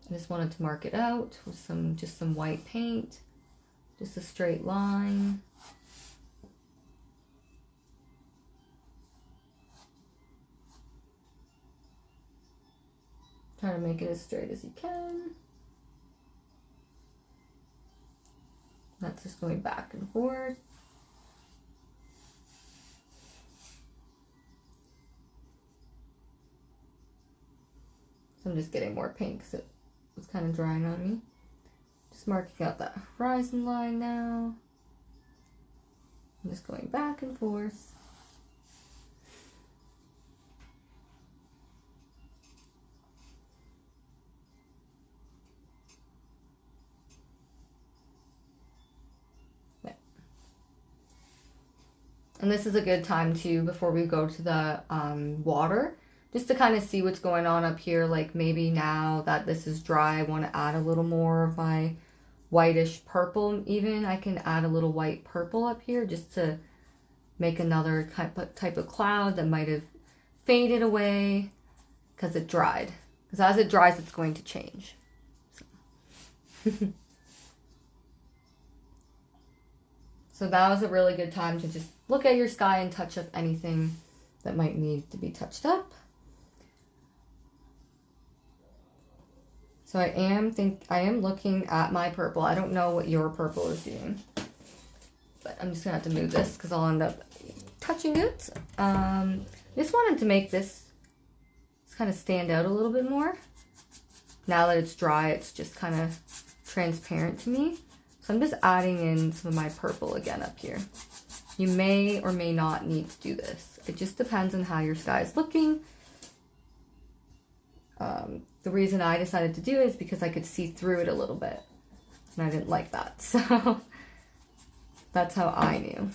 I just wanted to mark it out with just some white paint, just a straight line. Try to make it as straight as you can. That's just going back and forth. So I'm just getting more paint because it was kind of drying on me. Just marking out that horizon line now. I'm just going back and forth. And this is a good time too, before we go to the water, just to kind of see what's going on up here. Like maybe now that this is dry, I want to add a little more of my whitish purple. Even I can add a little white purple up here just to make another type of cloud that might have faded away because it dried. Because as it dries, it's going to change. So. So that was a really good time to just look at your sky and touch up anything that might need to be touched up. So I am looking at my purple. I don't know what your purple is doing, but I'm just gonna have to move this because I'll end up touching it. Just wanted to make this kind of stand out a little bit more. Now that it's dry, it's just kind of transparent to me. So I'm just adding in some of my purple again up here. You may or may not need to do this. It just depends on how your sky is looking. The reason I decided to do it is because I could see through it a little bit. and I didn't like that. So that's how I knew.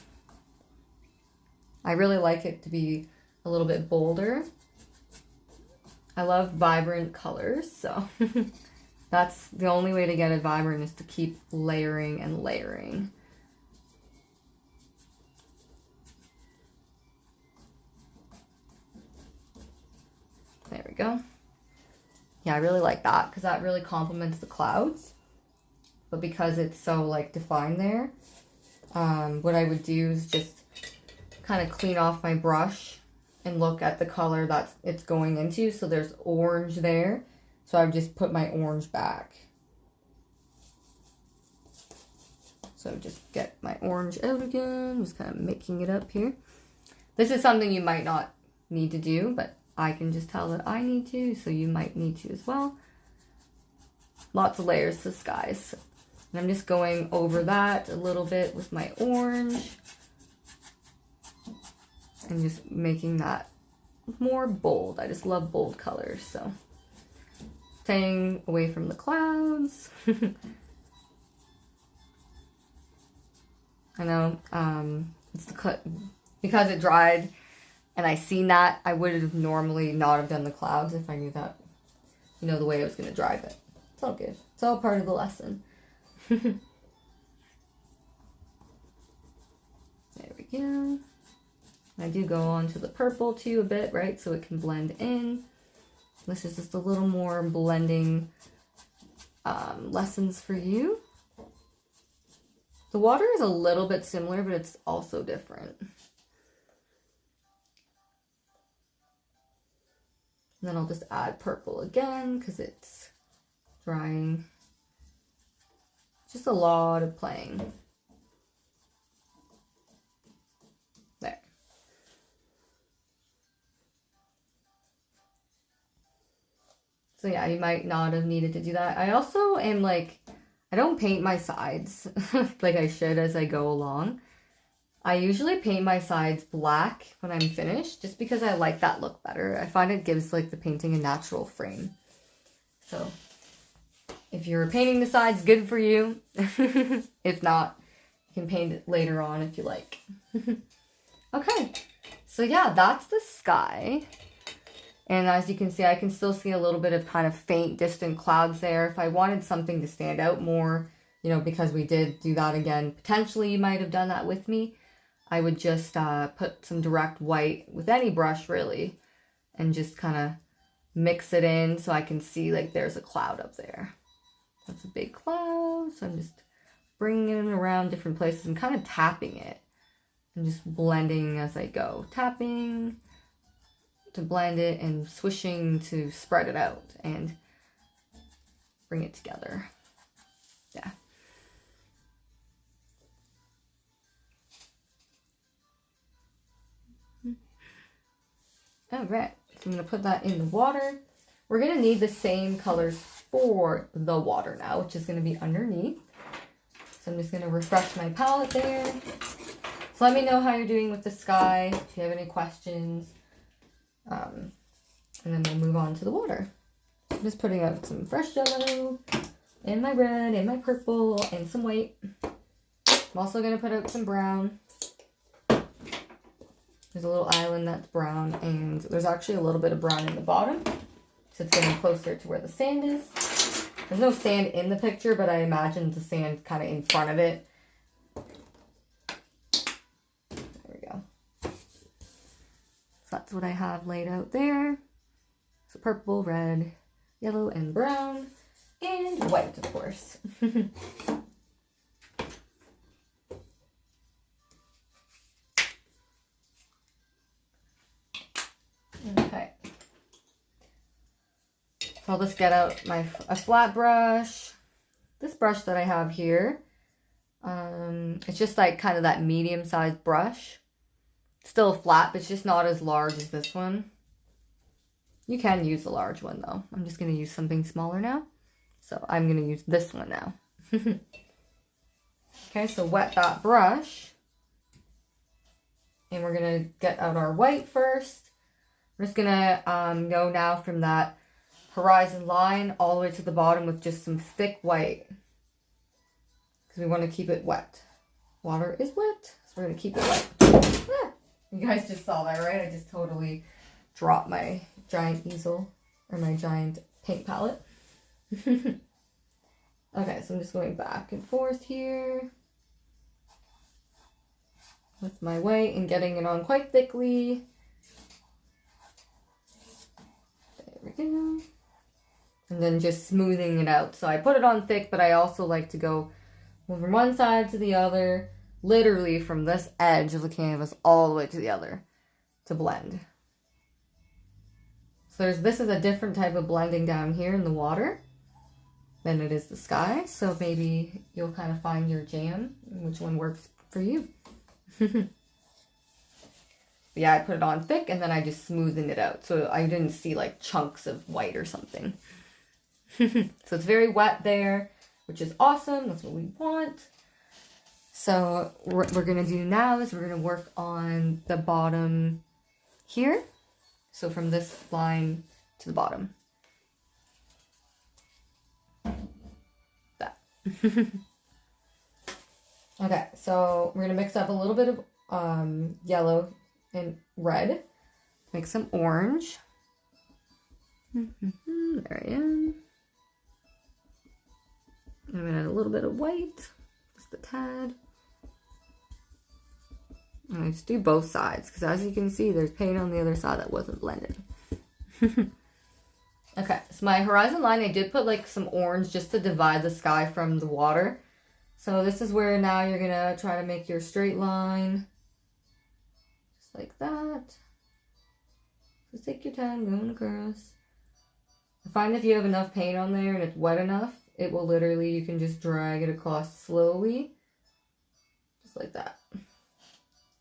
I really like it to be a little bit bolder. I love vibrant colors, so that's the only way to get it vibrant, is to keep layering and layering. There we go. Yeah, I really like that because that really complements the clouds. But because it's so like defined there, what I would do is just kind of clean off my brush and look at the color that it's going into. So there's orange there. So I would just put my orange back. So just get my orange out again. Just kind of making it up here. This is something you might not need to do, but I can just tell that I need to, so you might need to as well. Lots of layers to skies. And I'm just going over that a little bit with my orange. And just making that more bold. I just love bold colors, so. Staying away from the clouds. I know, it's because it dried and I seen that, I would have normally not have done the clouds if I knew that, you know, the way I was going to dry, but it's all good. It's all part of the lesson. There we go. I do go on to the purple too a bit, right, so it can blend in. This is just a little more blending lessons for you. The water is a little bit similar, but it's also different. And then I'll just add purple again because it's drying. Just a lot of playing. There. So yeah, you might not have needed to do that. I also am like, I don't paint my sides like I should as I go along. I usually paint my sides black when I'm finished just because I like that look better. I find it gives like the painting a natural frame. So if you're painting the sides, good for you. If not, you can paint it later on if you like. Okay, so yeah, that's the sky. And as you can see, I can still see a little bit of kind of faint, distant clouds there. If I wanted something to stand out more, you know, because we did do that again, potentially you might have done that with me. I would just put some direct white with any brush really and just kind of mix it in so I can see like there's a cloud up there. That's a big cloud. So I'm just bringing it around different places and kind of tapping it and just blending as I go. Tapping to blend it and swishing to spread it out and bring it together. Yeah. All right, so I'm gonna put that in the water. We're gonna need the same colors for the water now, which is gonna be underneath. So I'm just gonna refresh my palette there. So let me know how you're doing with the sky, if you have any questions. And then we'll move on to the water. I'm just putting out some fresh yellow, and my red, and my purple, and some white. I'm also gonna put out some brown. There's a little island that's brown, and there's actually a little bit of brown in the bottom. So it's getting closer to where the sand is. There's no sand in the picture, but I imagine the sand kind of in front of it. There we go. So that's what I have laid out there. So purple, red, yellow, and brown, and white, of course. Okay, so I'll just get out a flat brush. This brush that I have here, it's just like kind of that medium-sized brush. Still flat, but it's just not as large as this one. You can use the large one though. I'm just going to use something smaller now. So I'm going to use this one now. Okay, so wet that brush. And we're going to get out our white first. We're just gonna go now from that horizon line all the way to the bottom with just some thick white. because we want to keep it wet. Water is wet, so we're going to keep it wet. Ah, you guys just saw that, right? I just totally dropped my giant easel, or my giant paint palette. Okay, so I'm just going back and forth here with my white and getting it on quite thickly. There we go. And then just smoothing it out. So I put it on thick, but I also like to go from one side to the other, literally from this edge of the canvas all the way to the other to blend. So this is a different type of blending down here in the water than it is the sky. So maybe you'll kind of find your jam, which one works for you. Yeah, I put it on thick and then I just smoothened it out. So I didn't see like chunks of white or something. So it's very wet there, which is awesome. That's what we want. So what we're going to do now is we're going to work on the bottom here. So from this line to the bottom. That. Okay, so we're going to mix up a little bit of yellow and red. Make some orange. There I am. I'm going to add a little bit of white, just a tad. And I just do both sides, because as you can see, there's paint on the other side that wasn't blended. Okay, so my horizon line, I did put like some orange just to divide the sky from the water. So this is where now you're going to try to make your straight line. Just like that. Just take your time going across. I find if you have enough paint on there and it's wet enough, it will literally, you can just drag it across slowly. Just like that.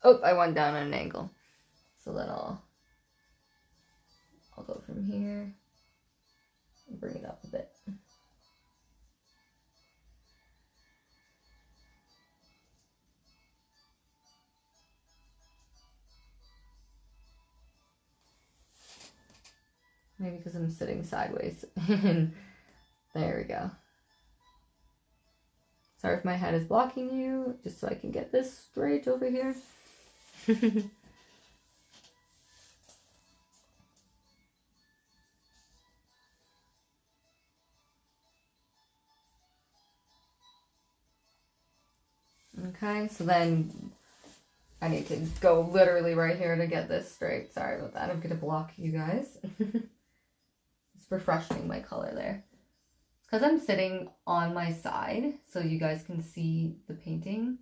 Oh, I went down at an angle. So then I'll go from here and bring it up a bit. Maybe because I'm sitting sideways. There we go. Sorry if my head is blocking you, just so I can get this straight over here. Okay, so then I need to go literally right here to get this straight. Sorry about that. I'm going to block you guys. It's refreshing my color there. Because I'm sitting on my side, so you guys can see the painting.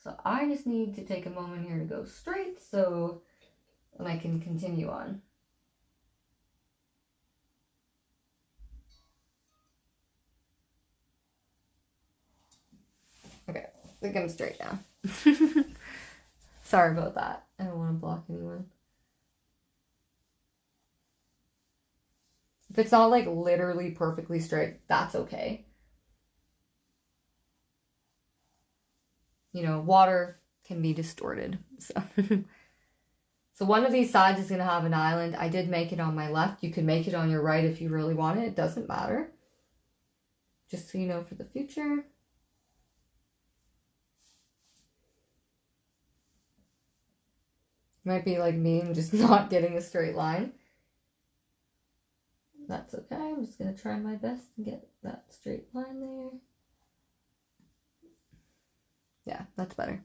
So I just need to take a moment here to go straight, so then I can continue on. Okay, I think I'm straight now. Sorry about that. I don't want to block anyone. If it's not like literally perfectly straight, that's okay. You know, water can be distorted. So one of these sides is going to have an island. I did make it on my left. You can make it on your right if you really want it. It doesn't matter. Just so you know for the future. Might be like me and just not getting a straight line. That's okay. I'm just going to try my best to get that straight line there. Yeah, that's better.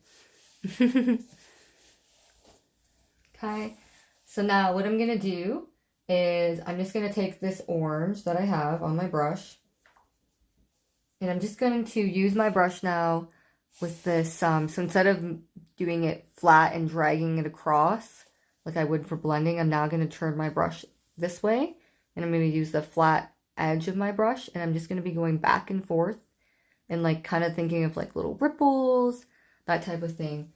Okay, so now what I'm going to do is I'm just going to take this orange that I have on my brush. And I'm just going to use my brush now with this, so instead of doing it flat and dragging it across like I would for blending, I'm now going to turn my brush this way. And I'm going to use the flat edge of my brush. And I'm just going to be going back and forth and like kind of thinking of like little ripples, that type of thing,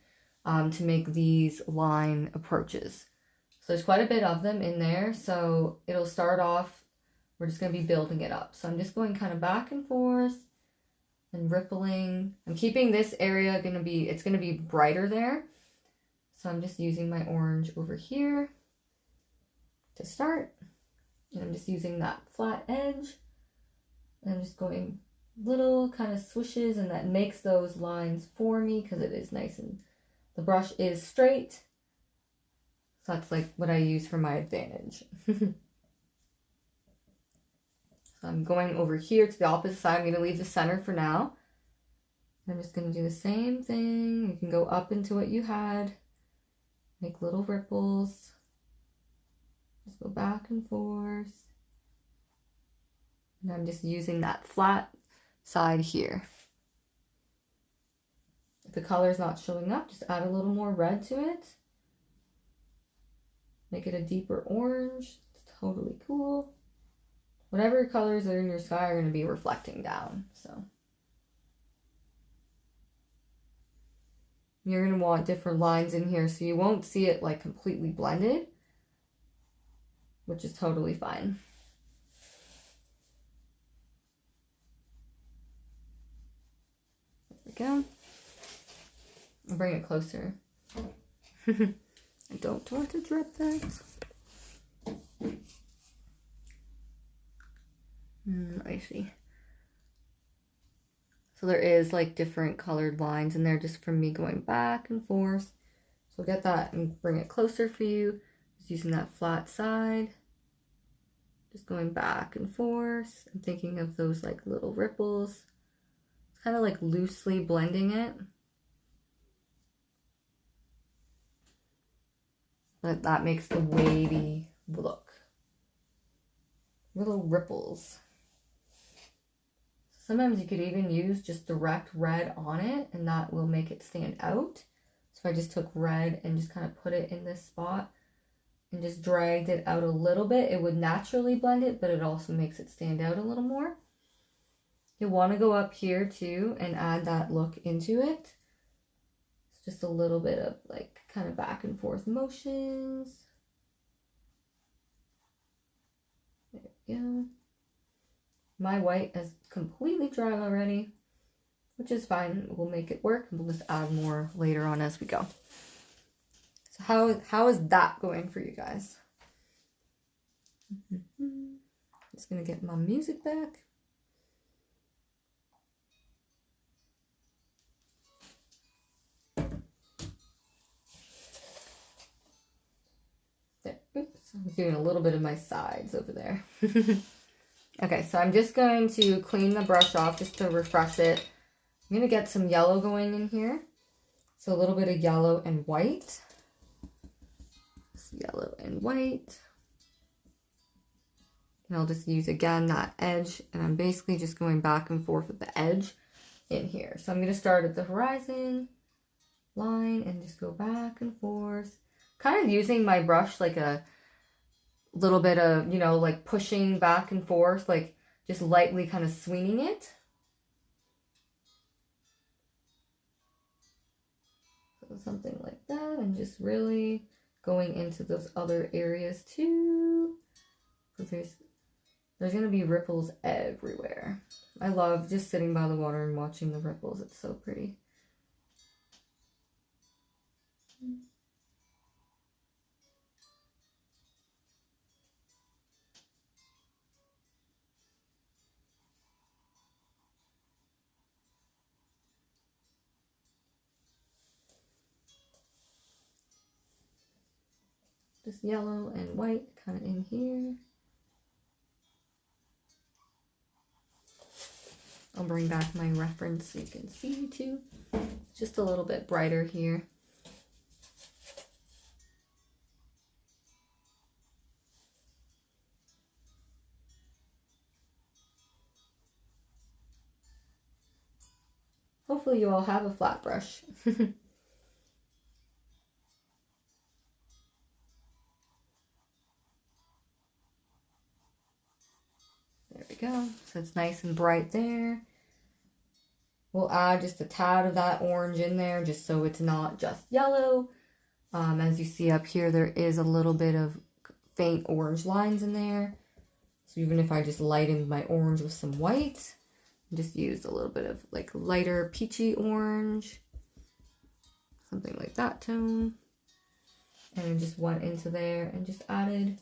to make these line approaches. So there's quite a bit of them in there. So it'll start off, we're just going to be building it up. So I'm just going kind of back and forth and rippling. I'm keeping this area it's going to be brighter there. So I'm just using my orange over here to start. And I'm just using that flat edge. And I'm just going little kind of swishes, and that makes those lines for me because it is nice and the brush is straight. So that's like what I use for my advantage. So I'm going over here to the opposite side. I'm going to leave the center for now. I'm just going to do the same thing. You can go up into what you had. Make little ripples. Just go back and forth. And I'm just using that flat side here. If the color's not showing up, just add a little more red to it. Make it a deeper orange. It's totally cool. Whatever colors are in your sky are going to be reflecting down. So you're going to want different lines in here so you won't see it like completely blended, which is totally fine. There we go. I'll bring it closer. I don't want to drip that. I see. So there is like different colored lines in there just from me going back and forth. So get that and bring it closer for you. Just using that flat side. Just going back and forth. I'm thinking of those like little ripples. It's kind of like loosely blending it. But that makes the wavy look. Little ripples. Sometimes you could even use just direct red on it and that will make it stand out. So if I just took red and just kind of put it in this spot and just dragged it out a little bit, it would naturally blend it, but it also makes it stand out a little more. You'll want to go up here too and add that look into it. It's just a little bit of like kind of back and forth motions. There we go. My white is completely dry already, which is fine. We'll make it work and we'll just add more later on as we go. So how is that going for you guys? Just gonna get my music back. There. Oops, I'm doing a little bit of my sides over there. Okay, so I'm just going to clean the brush off just to refresh it. I'm going to get some yellow going in here. So a little bit of yellow and white. Just yellow and white. And I'll just use again that edge. And I'm basically just going back and forth with the edge in here. So I'm going to start at the horizon line and just go back and forth. Kind of using my brush like a little bit of, you know, like pushing back and forth, like just lightly kind of swinging it. So something like that, and just really going into those other areas too. Because there's going to be ripples everywhere. I love just sitting by the water and watching the ripples. It's so pretty. Just yellow and white kind of in here. I'll bring back my reference so you can see too. Just a little bit brighter here. Hopefully you all have a flat brush. There we go. So it's nice and bright there. We'll add just a tad of that orange in there just so it's not just yellow. As you see up here, there is a little bit of faint orange lines in there. So even if I just lightened my orange with some white, just used a little bit of like lighter peachy orange, something like that tone. And I just went into there and just added,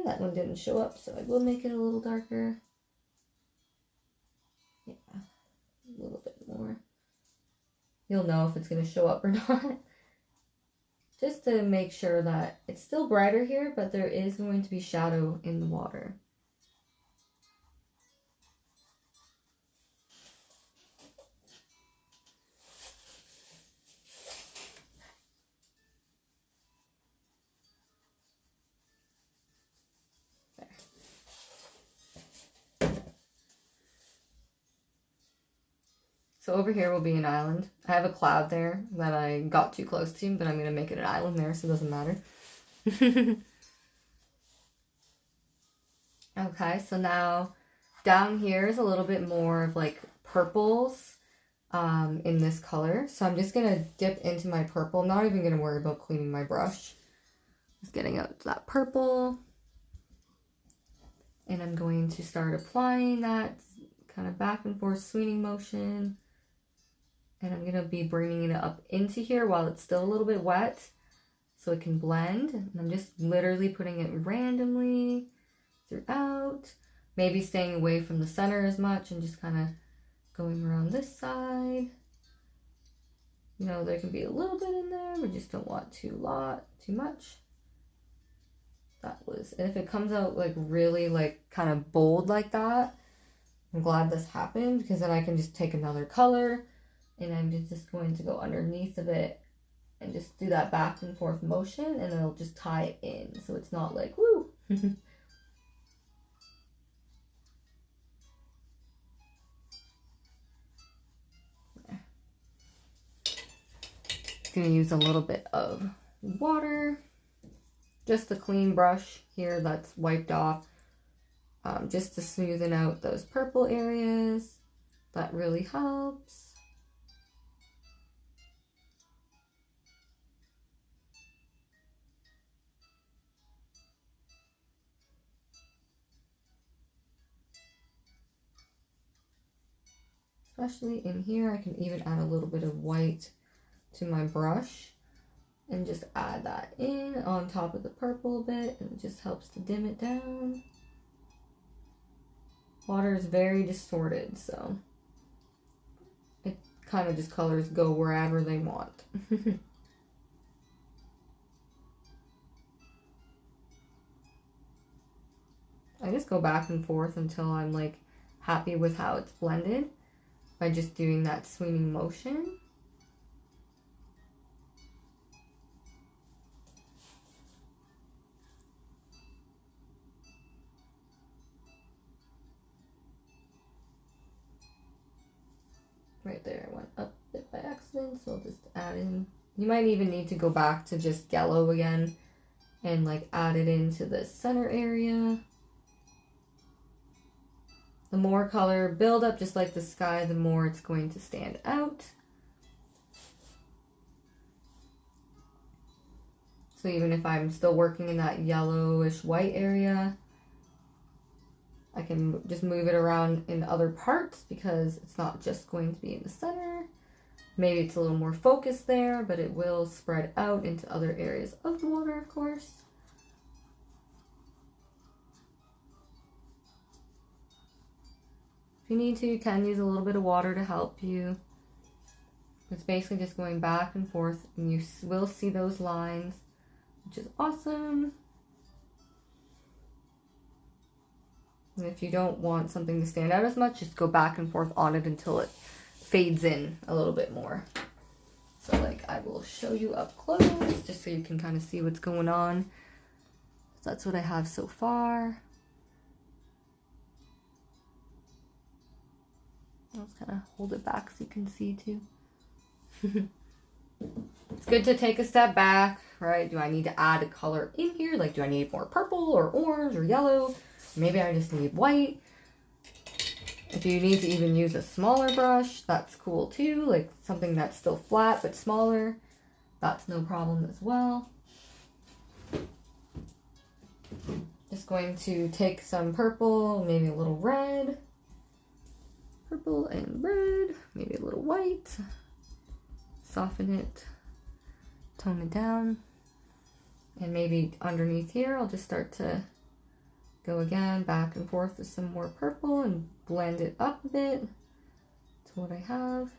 that one didn't show up, so I will make it a little darker. Yeah, a little bit more. You'll know if it's going to show up or not. Just to make sure that it's still brighter here, but there is going to be shadow in the water. So over here will be an island. I have a cloud there that I got too close to, but I'm going to make it an island there, so it doesn't matter. Okay, so now down here is a little bit more of like purples in this color. So I'm just going to dip into my purple. I'm not even going to worry about cleaning my brush. Just getting out that purple. And I'm going to start applying that kind of back and forth swinging motion. And I'm going to be bringing it up into here while it's still a little bit wet so it can blend. And I'm just literally putting it randomly throughout. Maybe staying away from the center as much and just kind of going around this side. You know, there can be a little bit in there. We just don't want too much. That was, and if it comes out like really like kind of bold like that, I'm glad this happened because then I can just take another color and I'm just going to go underneath of it and just do that back and forth motion and it'll just tie it in so it's not like woo. Gonna use a little bit of water, just a clean brush here that's wiped off, just to smoothen out those purple areas. That really helps. Especially in here, I can even add a little bit of white to my brush and just add that in on top of the purple a bit, and it just helps to dim it down. Water is very distorted, so it kind of just colors go wherever they want. I just go back and forth until I'm like happy with how it's blended by just doing that swinging motion. Right there, I went up a bit by accident, so I'll just add in. You might even need to go back to just yellow again and like add it into the center area. The more color build up, just like the sky, the more it's going to stand out. So even if I'm still working in that yellowish white area, I can just move it around in other parts because it's not just going to be in the center. Maybe it's a little more focused there, but it will spread out into other areas of the water, of course. If you need to, you can use a little bit of water to help you. It's basically just going back and forth, and you will see those lines, which is awesome. And if you don't want something to stand out as much, just go back and forth on it until it fades in a little bit more. So like I will show you up close just so you can kind of see what's going on. So that's what I have so far. I'll just kind of hold it back so you can see too. It's good to take a step back, right? Do I need to add a color in here? Like, do I need more purple or orange or yellow? Maybe I just need white. If you need to even use a smaller brush, that's cool too. Like something that's still flat but smaller, that's no problem as well. Just going to take some purple, maybe a little red. Purple and red, maybe a little white. Soften it, tone it down. And maybe underneath here, I'll just start to go again back and forth with some more purple and blend it up a bit. to what I have.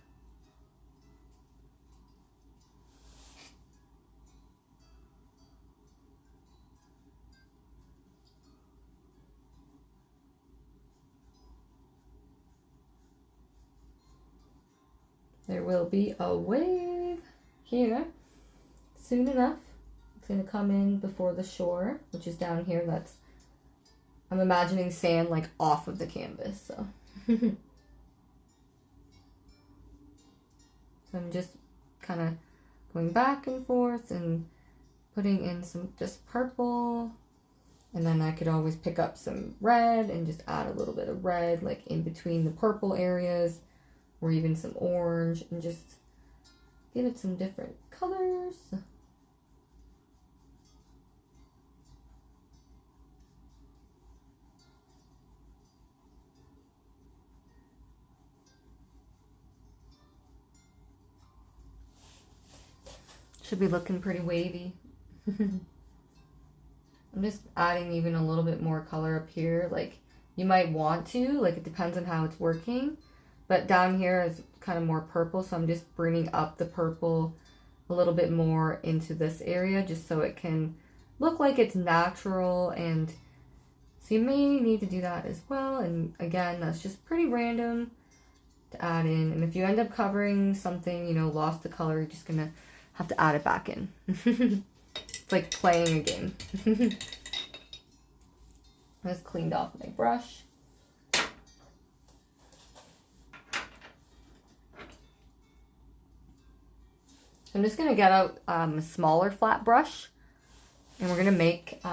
There will be a wave here soon enough. It's going to come in before the shore, which is down here. That's, I'm imagining sand like off of the canvas. So, so I'm just kind of going back and forth and putting in some just purple. And then I could always pick up some red and just add a little bit of red like in between the purple areas, or even some orange, and just give it some different colors. Should be looking pretty wavy. I'm just adding even a little bit more color up here. Like you might want to, like it depends on how it's working. But down here is kind of more purple, so I'm just bringing up the purple a little bit more into this area just so it can look like it's natural. And so you may need to do that as well. And again, that's just pretty random to add in. And if you end up covering something, you know, lost the color, you're just gonna have to add it back in. It's like playing a game. I just cleaned off my brush. I'm just going to get out a smaller flat brush, and we're going to make,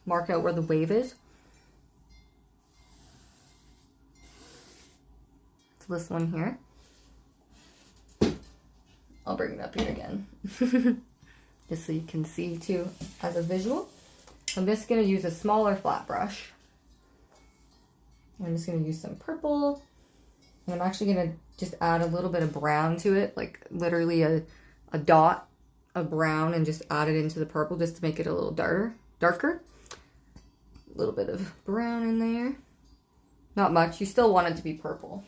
mark out where the wave is. It's this one here. I'll bring it up here again, just so you can see too as a visual. I'm just going to use a smaller flat brush. I'm just going to use some purple. And I'm actually going to just add a little bit of brown to it, like literally a dot of brown, and just add it into the purple just to make it a little darker. A little bit of brown in there. Not much. You still want it to be purple.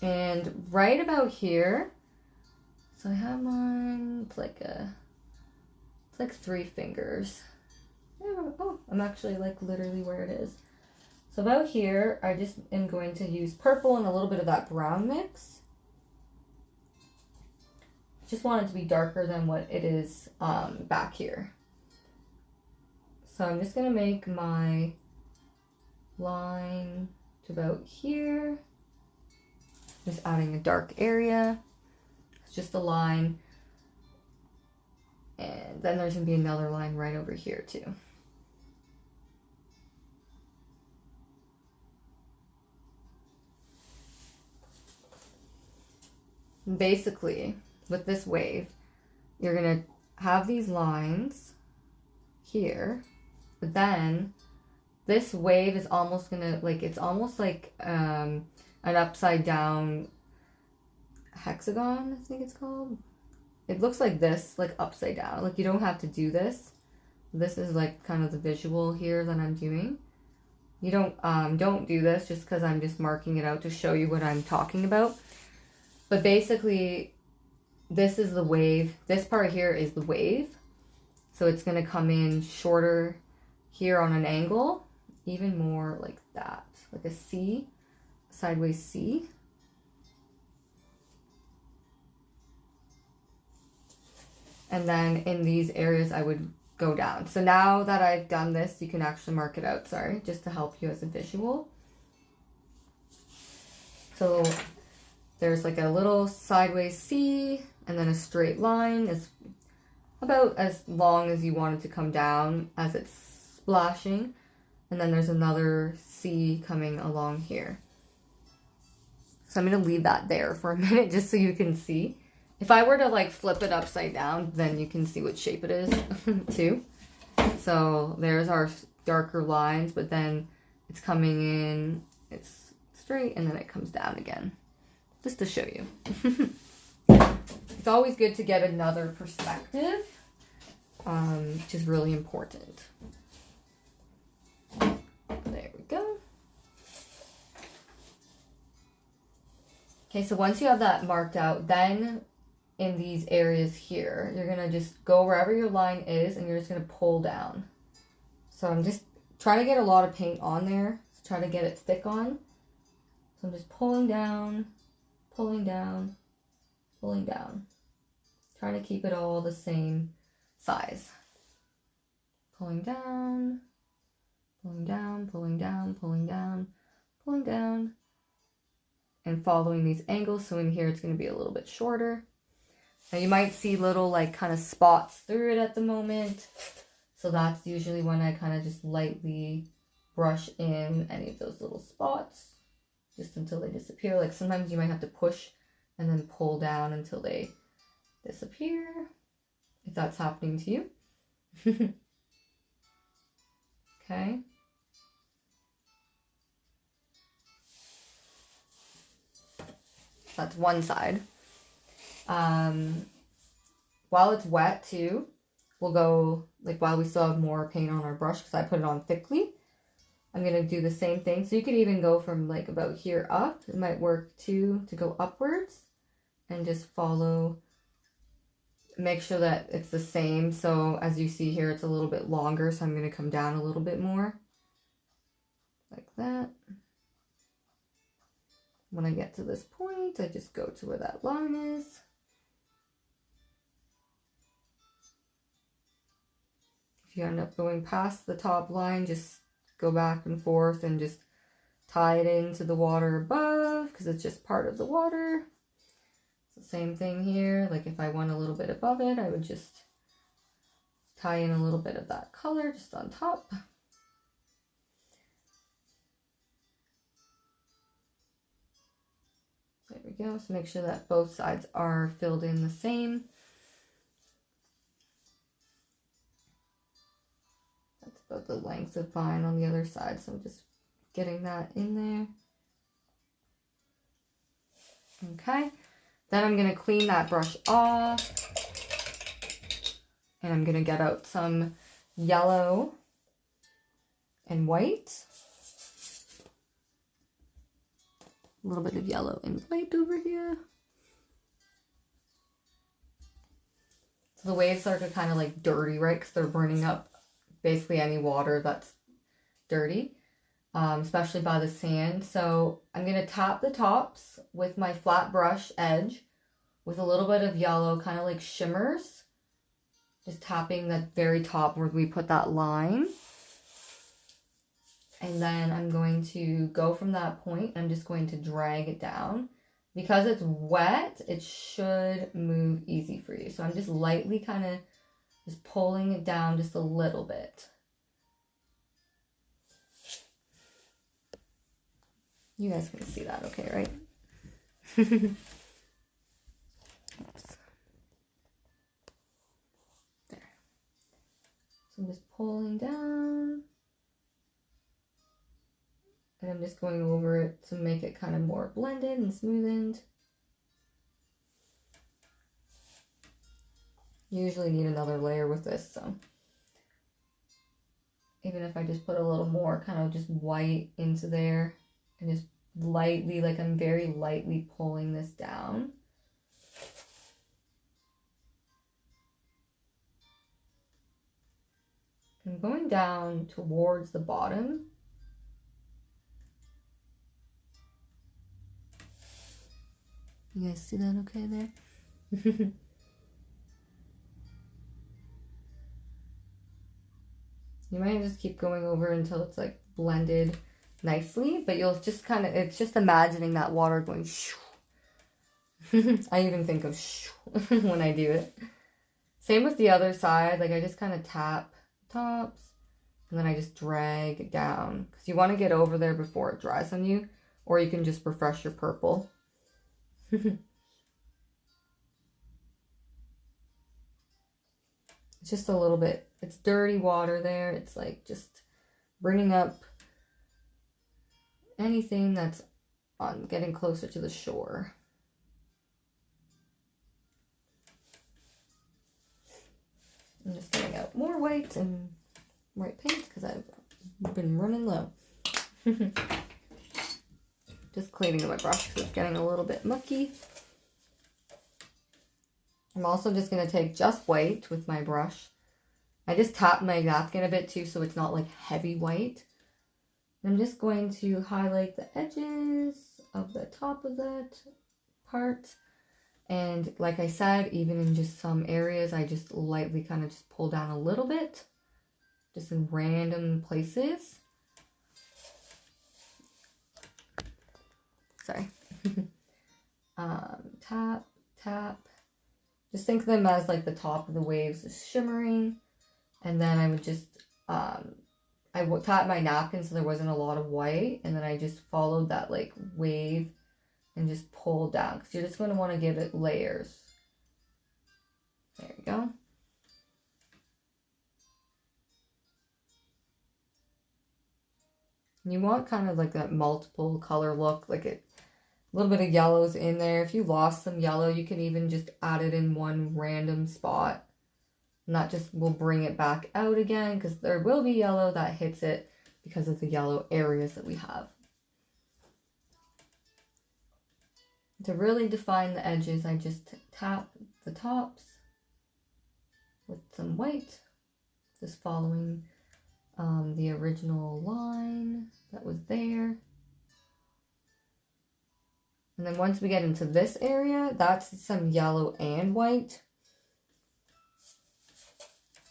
And right about here, so I have mine, it's like 3 fingers. Oh, I'm actually like literally where it is. So about here, I just am going to use purple and a little bit of that brown mix. Just want it to be darker than what it is back here. So I'm just going to make my line to about here. Just adding a dark area. It's just a line. And then there's going to be another line right over here too. Basically, with this wave, you're going to have these lines here, but then this wave is almost going to, like, it's almost like an upside down hexagon, I think it's called. It looks like this, like upside down. Like, you don't have to do this. This is like kind of the visual here that I'm doing. You don't do this just because I'm just marking it out to show you what I'm talking about. But basically, this is the wave. This part here is the wave. So it's going to come in shorter here on an angle, even more like that, like a C, sideways C. And then in these areas, I would go down. So now that I've done this, you can actually mark it out, sorry, just to help you as a visual. So there's like a little sideways C, and then a straight line is about as long as you want it to come down as it's splashing. And then there's another C coming along here. So I'm going to leave that there for a minute just so you can see. If I were to like flip it upside down, then you can see what shape it is too. So there's our darker lines, but then it's coming in, it's straight, and then it comes down again. Just to show you. It's always good to get another perspective, which is really important. There we go. Okay, so once you have that marked out, then in these areas here, you're gonna just go wherever your line is and you're just gonna pull down. So I'm just trying to get a lot of paint on there, so try to get it thick on. So I'm just pulling down, pulling down, pulling down. Trying to keep it all the same size. Pulling down, pulling down, pulling down, pulling down, pulling down. And following these angles, so in here it's going to be a little bit shorter. Now you might see little like kind of spots through it at the moment. So that's usually when I kind of just lightly brush in any of those little spots just until they disappear. Like sometimes you might have to push and then pull down until they disappear, if that's happening to you. Okay. That's one side. While it's wet too, we'll go, like while we still have more paint on our brush, because I put it on thickly, I'm going to do the same thing. So you could even go from like about here up. It might work too to go upwards and just follow. Make sure that it's the same. So as you see here, it's a little bit longer. So I'm going to come down a little bit more like that. When I get to this point, I just go to where that line is. If you end up going past the top line, just go back and forth and just tie it into the water above, because it's just part of the water. It's the same thing here. Like if I went a little bit above it, I would just tie in a little bit of that color just on top. There we go. So make sure that both sides are filled in the same. That's about the length of mine on the other side. So I'm just getting that in there. Okay. Then I'm going to clean that brush off. And I'm going to get out some yellow and white. A little bit of yellow and white over here. So the waves are kind of like dirty, right? Because they're burning up basically any water that's dirty, especially by the sand. So I'm going to tap the tops with my flat brush edge with a little bit of yellow, kind of like shimmers. Just tapping the very top where we put that line. And then I'm going to go from that point. I'm just going to drag it down. Because it's wet, it should move easy for you. So I'm just lightly kind of just pulling it down just a little bit. You guys can see that okay, right? Oops. There. So I'm just pulling down. And I'm just going over it to make it kind of more blended and smoothened. You usually need another layer with this, so. Even if I just put a little more kind of just white into there and just lightly, like I'm very lightly pulling this down. I'm going down towards the bottom. You guys see that okay there? You might just keep going over until it's like blended nicely, but you'll just kind of, it's just imagining that water going shoo. I even think of shoo when I do it. Same with the other side, like I just kind of tap tops and then I just drag it down because you want to get over there before it dries on you, or you can just refresh your purple. It's just a little bit, it's dirty water there. It's like just bringing up anything that's on getting closer to the shore. I'm just getting out more white and white paint because I've been running low. Just cleaning my brush because it's getting a little bit mucky. I'm also just going to take just white with my brush. I just tap my napkin a bit too so it's not like heavy white. I'm just going to highlight the edges of the top of that part. And like I said, even in just some areas, I just lightly kind of just pull down a little bit. Just in random places. Sorry. Tap, tap. Just think of them as like the top of the waves is shimmering. And then I would just, I would tap my napkin so there wasn't a lot of white. And then I just followed that like wave and just pull down. Because you're just going to want to give it layers. There we go. You want kind of like that multiple color look, like a little bit of yellows in there. If you lost some yellow, you can even just add it in one random spot. And that just will bring it back out again because there will be yellow that hits it because of the yellow areas that we have. To really define the edges, I just tap the tops with some white, just following the original line that was there. And then once we get into this area, that's some yellow and white.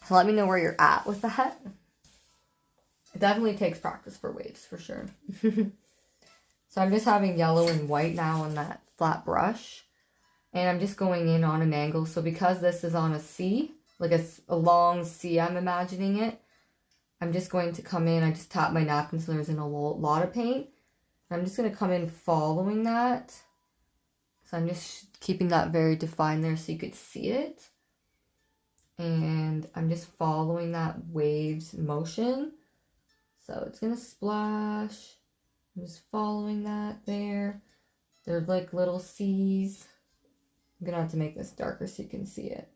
So let me know where you're at with that. It definitely takes practice for waves, for sure. So I'm just having yellow and white now on that flat brush. And I'm just going in on an angle. So because this is on a C, like a long C, I'm imagining it. I'm just going to come in, I just tap my napkin so there's in a lot of paint. I'm just going to come in following that. So I'm just keeping that very defined there so you could see it. And I'm just following that wave's motion. So it's going to splash. I'm just following that there. There's like little C's. I'm going to have to make this darker so you can see it.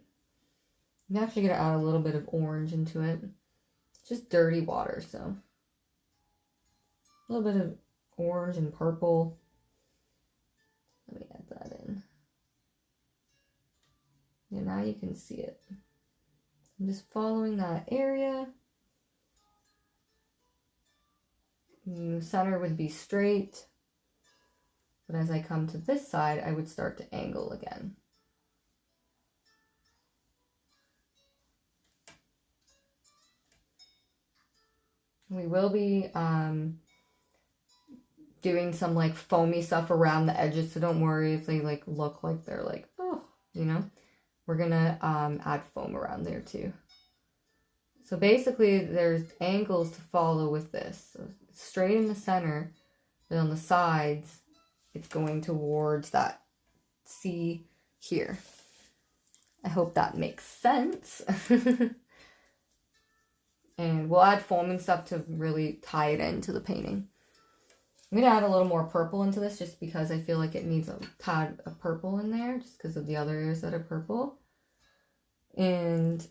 I'm actually going to add a little bit of orange into it. Just dirty water, so a little bit of orange and purple. Let me add that in. Yeah, now you can see it. I'm just following that area. The center would be straight, but as I come to this side, I would start to angle again. We will be doing some like foamy stuff around the edges, so don't worry if they like look like they're like, oh, you know. We're gonna add foam around there too. So basically there's angles to follow with this. So straight in the center, but on the sides, it's going towards that C here. I hope that makes sense. And we'll add foam and stuff to really tie it into the painting. I'm going to add a little more purple into this just because I feel like it needs a tad of purple in there just because of the other areas that are purple. And I'm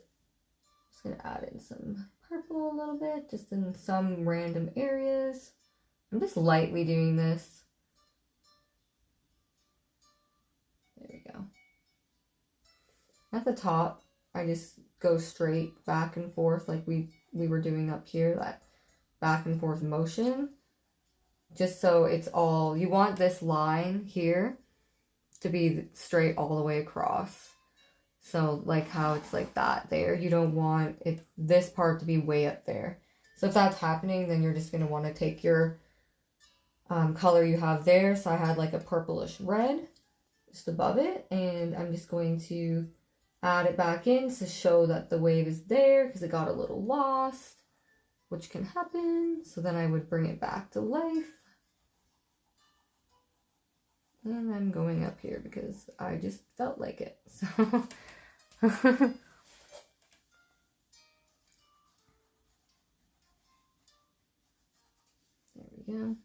just going to add in some purple a little bit just in some random areas. I'm just lightly doing this. There we go. At the top, I just go straight back and forth like we were doing up here, that back and forth motion. Just so it's all, you want this line here to be straight all the way across. So like how it's like that there, you don't want this part to be way up there. So if that's happening, then you're just going to want to take your color you have there. So I had like a purplish red just above it, and I'm just going to add it back in to show that the wave is there because it got a little lost, which can happen. So then I would bring it back to life. And I'm going up here because I just felt like it. So there we go.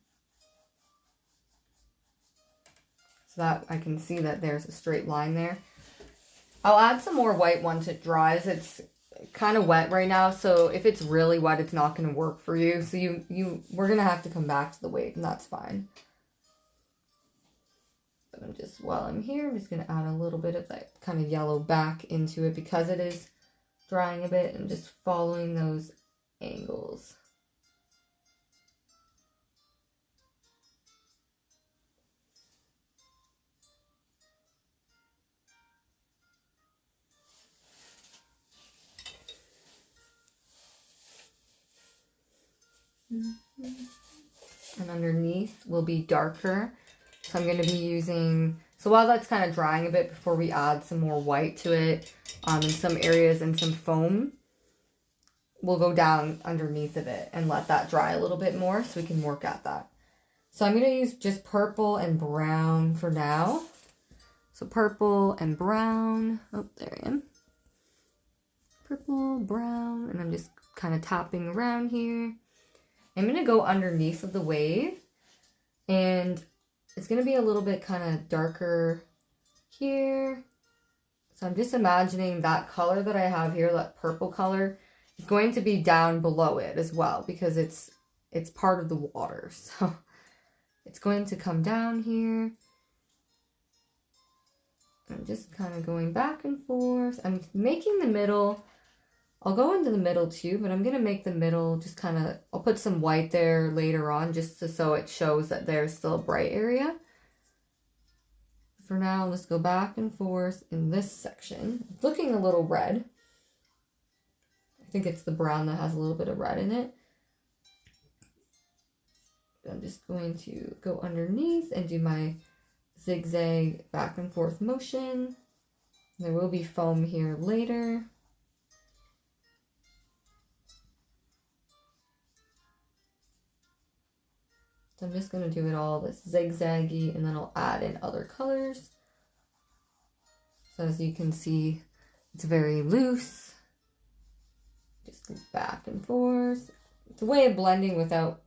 So that I can see that there's a straight line there. I'll add some more white once it dries. It's kind of wet right now, so if it's really wet, it's not going to work for you. So we're going to have to come back to the wave, and that's fine. So I'm just, while I'm here, I'm just going to add a little bit of that kind of yellow back into it because it is drying a bit, and just following those angles. And underneath will be darker. So I'm going to be using, so while that's kind of drying a bit before we add some more white to it, in some areas and some foam, we'll go down underneath of it and let that dry a little bit more so we can work at that. So I'm going to use just purple and brown for now. So purple and brown. Oh, there I am. Purple, brown, and I'm just kind of tapping around here. I'm going to go underneath of the wave, and it's going to be a little bit kind of darker here. So I'm just imagining that color that I have here, that purple color, is going to be down below it as well because it's part of the water. So it's going to come down here. I'm just kind of going back and forth. I'm making the middle. I'll go into the middle too, but I'm going to make the middle just kind of, I'll put some white there later on just so it shows that there's still a bright area. For now, let's go back and forth in this section. It's looking a little red. I think it's the brown that has a little bit of red in it. I'm just going to go underneath and do my zigzag back and forth motion. There will be foam here later. So I'm just going to do it all this zigzaggy, and then I'll add in other colors. So as you can see, it's very loose. Just back and forth. It's a way of blending without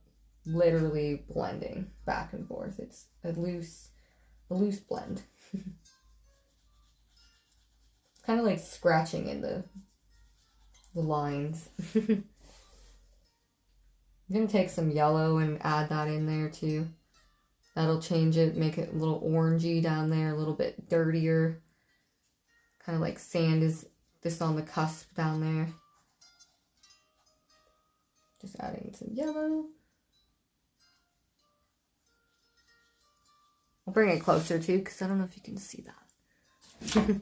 literally blending back and forth. It's a loose blend. It's kind of like scratching in the lines. I'm going to take some yellow and add that in there too. That'll change it, make it a little orangey down there, a little bit dirtier. Kind of like sand is just on the cusp down there. Just adding some yellow. I'll bring it closer too, because I don't know if you can see that.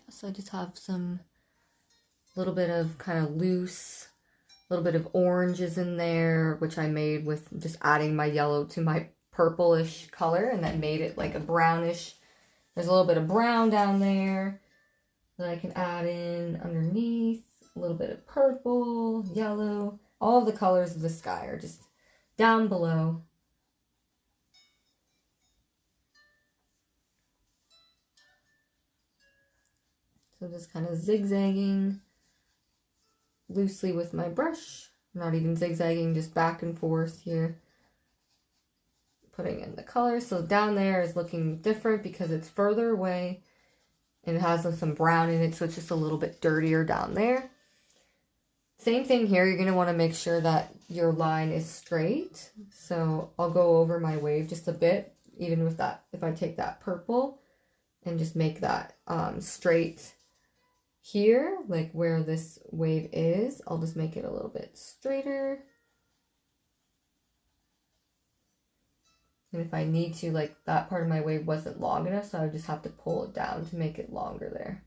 So I just have some little bit of kind of loose, little bit of oranges in there, which I made with just adding my yellow to my purplish color, and that made it like a brownish. There's a little bit of brown down there that I can add in underneath. A little bit of purple, yellow. All of the colors of the sky are just down below. So just kind of zigzagging loosely with my brush. Not even zigzagging, just back and forth here. Putting in the color. So down there is looking different because it's further away. And it has some brown in it, so it's just a little bit dirtier down there. Same thing here. You're going to want to make sure that your line is straight. So I'll go over my wave just a bit, even with that. If I take that purple and just make that straight here, like where this wave is, I'll just make it a little bit straighter. And if I need to, like that part of my wave wasn't long enough, so I would just have to pull it down to make it longer there.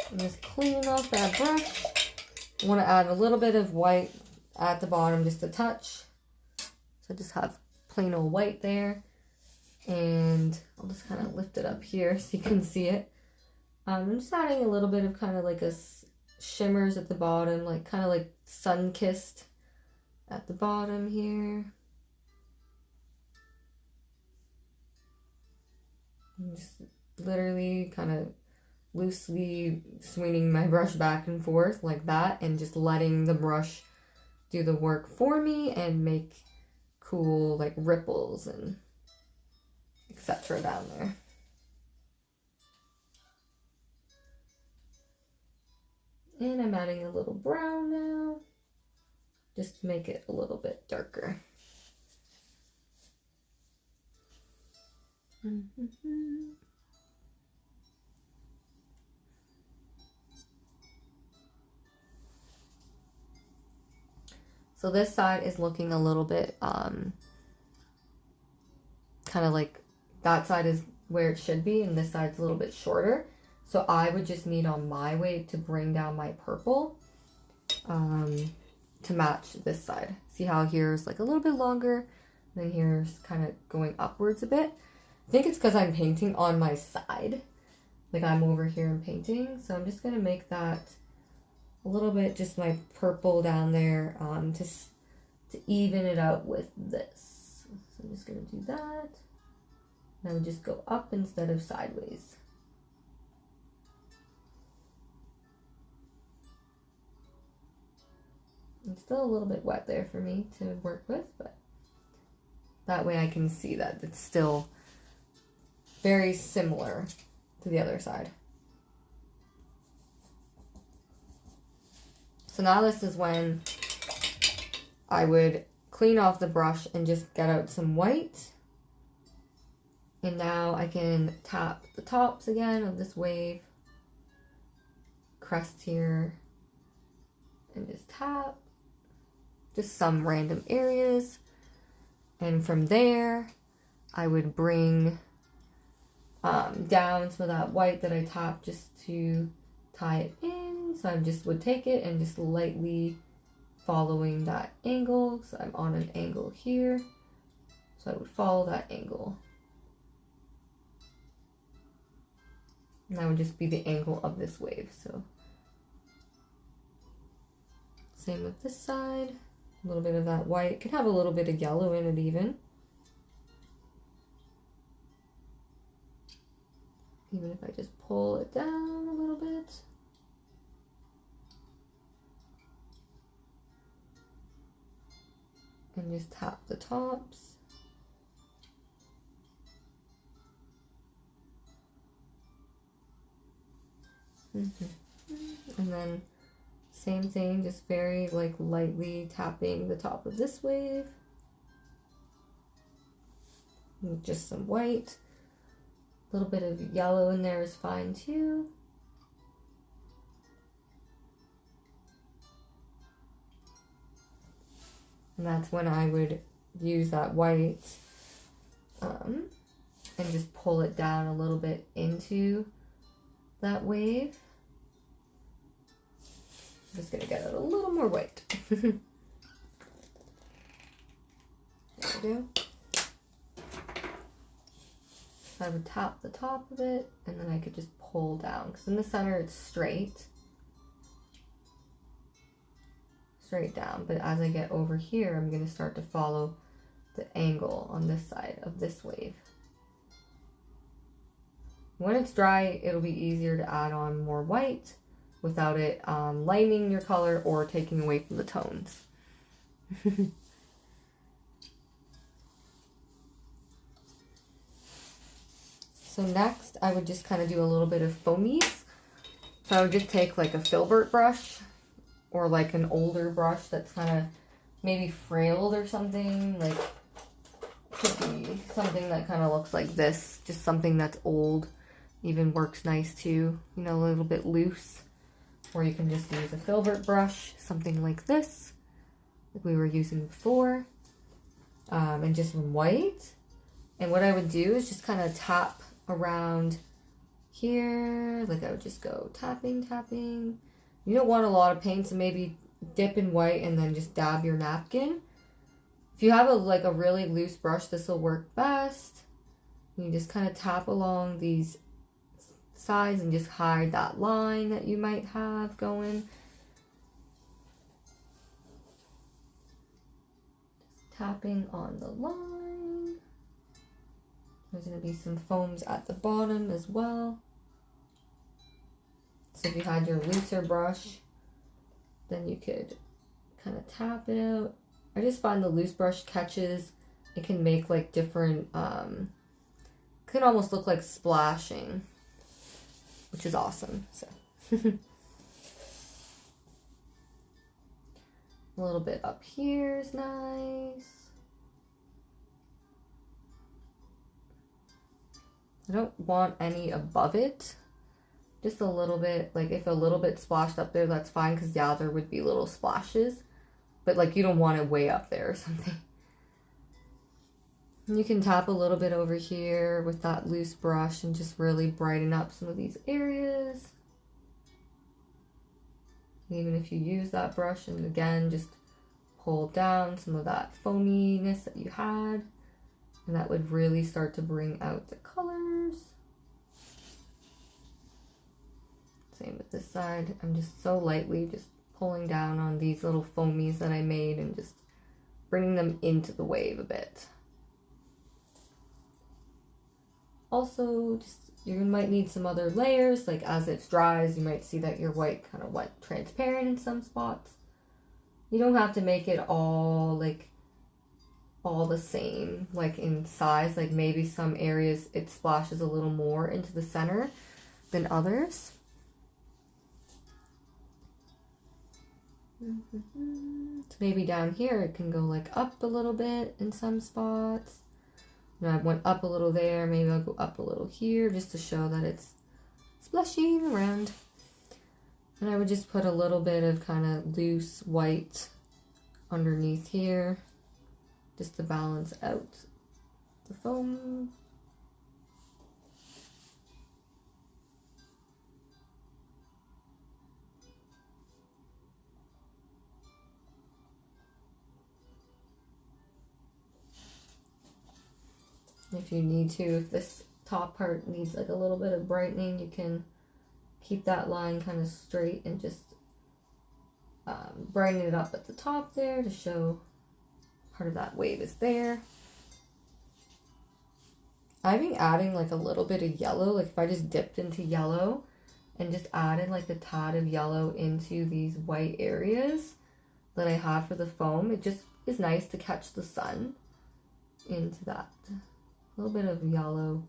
And just cleaning off that brush. I want to add a little bit of white at the bottom, just a touch. So I just have plain old white there. And I'll just kind of lift it up here so you can see it. I'm just adding a little bit of kind of like a shimmers at the bottom, like kind of like sun-kissed at the bottom here. I'm just literally kind of loosely swinging my brush back and forth like that, and just letting the brush do the work for me and make cool like ripples and etc. down there. And I'm adding a little brown now, just to make it a little bit darker. So this side is looking a little bit kind of like that side is where it should be, and this side's a little bit shorter. So I would just need on my wave to bring down my purple to match this side. See how here's like a little bit longer, then here's kind of going upwards a bit. I think it's because I'm painting on my side. Like I'm over here and painting. So I'm just going to make that a little bit, just my purple down there to even it out with this. So I'm just going to do that. And I would just go up instead of sideways. It's still a little bit wet there for me to work with, but that way I can see that it's still very similar to the other side. So now this is when I would clean off the brush and just get out some white. And now I can tap the tops again of this wave, crest here, and just tap. Just some random areas. And from there, I would bring down some of that white that I tapped just to tie it in. So I just would take it and just lightly following that angle. So I'm on an angle here. So I would follow that angle. And that would just be the angle of this wave. So same with this side. A little bit of that white. Could have a little bit of yellow in it even. Even if I just pull it down a little bit. And just tap the tops. And then same thing, just very like lightly tapping the top of this wave. And just some white. A little bit of yellow in there is fine too. And that's when I would use that white and just pull it down a little bit into that wave. I'm just gonna get out a little more white. There we go. So I would tap the top of it, and then I could just pull down, because in the center it's straight down, but as I get over here, I'm gonna start to follow the angle on this side of this wave. When it's dry, it'll be easier to add on more white without it lightening your color or taking away from the tones. So next, I would just kind of do a little bit of foamies. So I would just take like a Filbert brush or like an older brush that's kind of maybe frailed or something. Like, could be something that kind of looks like this. Just something that's old. Even works nice too. You know, a little bit loose. Or you can just use a Filbert brush, something like this, like we were using before, and just some white. And what I would do is just kind of tap around here, like I would just go tapping, tapping. You don't want a lot of paint, so maybe dip in white and then just dab your napkin. If you have like a really loose brush, this will work best. You just kind of tap along these sides and just hide that line that you might have going. Just tapping on the line. There's going to be some foams at the bottom as well. So if you had your looser brush, then you could kind of tap it out. I just find the loose brush catches, it can make like different can almost look like splashing, which is awesome. So a little bit up here is nice. I don't want any above it. Just a little bit, like if a little bit splashed up there, that's fine, because yeah, there would be little splashes. But like you don't want it way up there or something. And you can tap a little bit over here with that loose brush and just really brighten up some of these areas. Even if you use that brush and again, just pull down some of that foaminess that you had. And that would really start to bring out the colors. Same with this side. I'm just so lightly just pulling down on these little foamies that I made and just bringing them into the wave a bit. Also, just you might need some other layers, like as it dries, you might see that your white kind of went transparent in some spots. You don't have to make it all like all the same, like in size, like maybe some areas it splashes a little more into the center than others. So maybe down here it can go like up a little bit in some spots. And I went up a little there, maybe I'll go up a little here just to show that it's splashing around. And I would just put a little bit of kind of loose white underneath here just to balance out the foam. If you need to, if this top part needs like a little bit of brightening, you can keep that line kind of straight and just brighten it up at the top there to show part of that wave is there. I've been adding like a little bit of yellow, like if I just dipped into yellow and just added like a tad of yellow into these white areas that I have for the foam, it just is nice to catch the sun into that. A little bit of yellow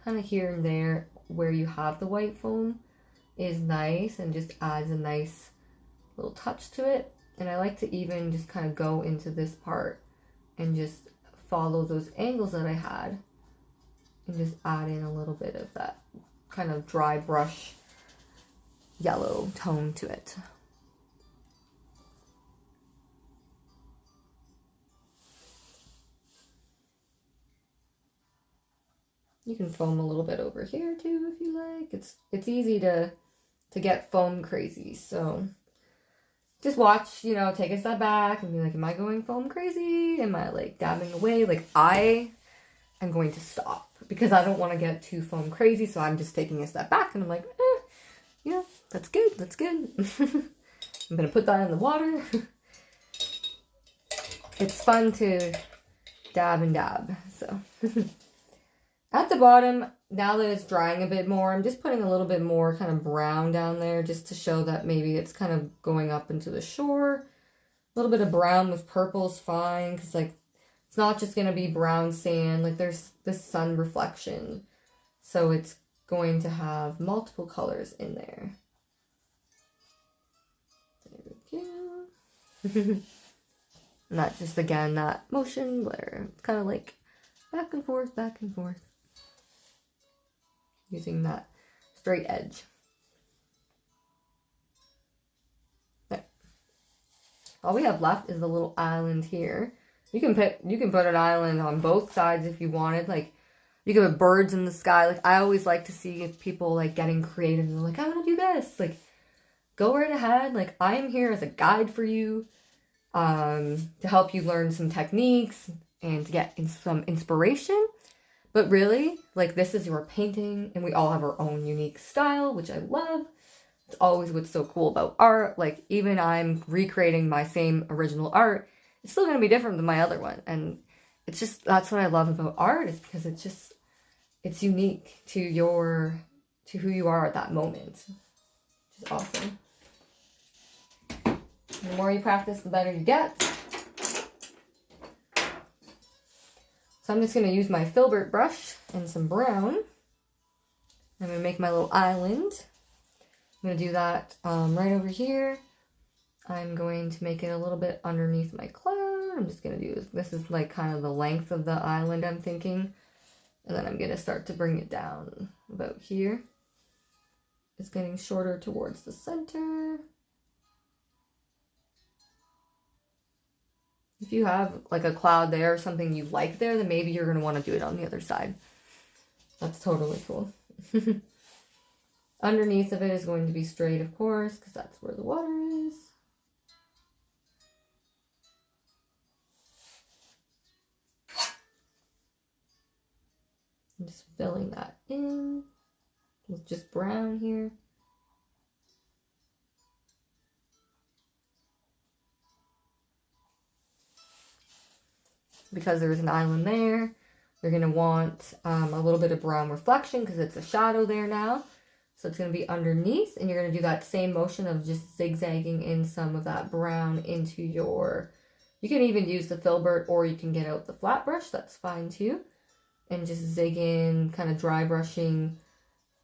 kind of here and there where you have the white foam is nice and just adds a nice little touch to it. And I like to even just kind of go into this part and just follow those angles that I had and just add in a little bit of that kind of dry brush yellow tone to it. You can foam a little bit over here too if you like. It's easy to get foam crazy. So just watch, you know, take a step back and be like, am I going foam crazy? Am I like dabbing away? Like I am going to stop because I don't want to get too foam crazy. So I'm just taking a step back and I'm like, yeah, that's good. That's good. I'm going to put that in the water. It's fun to dab and dab. So at the bottom, now that it's drying a bit more, I'm just putting a little bit more kind of brown down there just to show that maybe it's kind of going up into the shore. A little bit of brown with purple is fine because like it's not just going to be brown sand. Like there's this sun reflection. So it's going to have multiple colors in there. There we go. And that just, again, that motion where it's kind of like back and forth, back and forth. Using that straight edge. There. All we have left is the little island here. You can put an island on both sides if you wanted. Like you can put birds in the sky. Like I always like to see if people like getting creative and they're like, I want to do this. Like go right ahead. Like I am here as a guide for you, to help you learn some techniques and to get some inspiration. But really, like this is your painting and we all have our own unique style, which I love. It's always what's so cool about art. Like even I'm recreating my same original art, it's still going to be different than my other one. And it's just, that's what I love about art, is because it's unique to who you are at that moment, which is awesome. The more you practice, the better you get. So So I'm just going to use my Filbert brush and some brown. I'm going to make my little island. I'm going to do that right over here. I'm going to make it a little bit underneath my cloud. I'm just going to do this is like kind of the length of the island I'm thinking. And then I'm going to start to bring it down about here. It's getting shorter towards the center. If you have like a cloud there or something you like there, then maybe you're going to want to do it on the other side. That's totally cool. Underneath of it is going to be straight, of course, because that's where the water is. I'm just filling that in with just brown here. Because there's an island there, you're going to want a little bit of brown reflection because it's a shadow there now. So it's going to be underneath, and you're going to do that same motion of just zigzagging in some of that brown into your, you can even use the Filbert or you can get out the flat brush, that's fine too. And just zig in, kind of dry brushing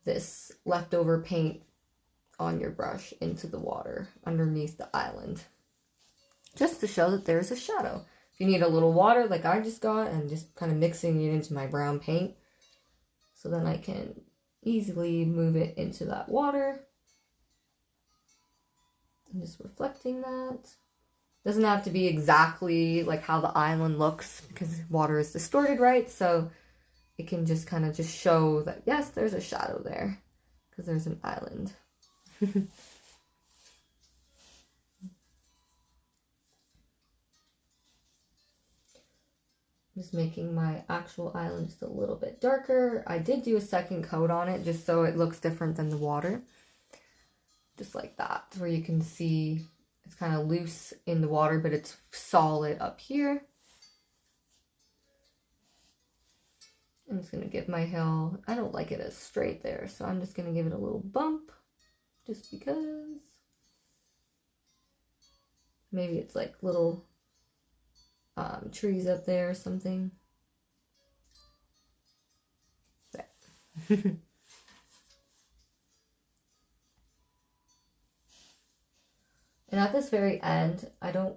this leftover paint on your brush into the water underneath the island. Just to show that there's a shadow. If you need a little water like I just got, and just kind of mixing it into my brown paint. So then I can easily move it into that water. I'm just reflecting that. Doesn't have to be exactly like how the island looks because water is distorted, right? So it can just kind of just show that, yes, there's a shadow there because there's an island. Just making my actual island just a little bit darker. I did do a second coat on it just so it looks different than the water. Just like that, where you can see it's kind of loose in the water, but it's solid up here. I'm just going to give my hill, I don't like it as straight there, so I'm just going to give it a little bump just because. Maybe it's like little trees up there or something. There. And at this very end, I don't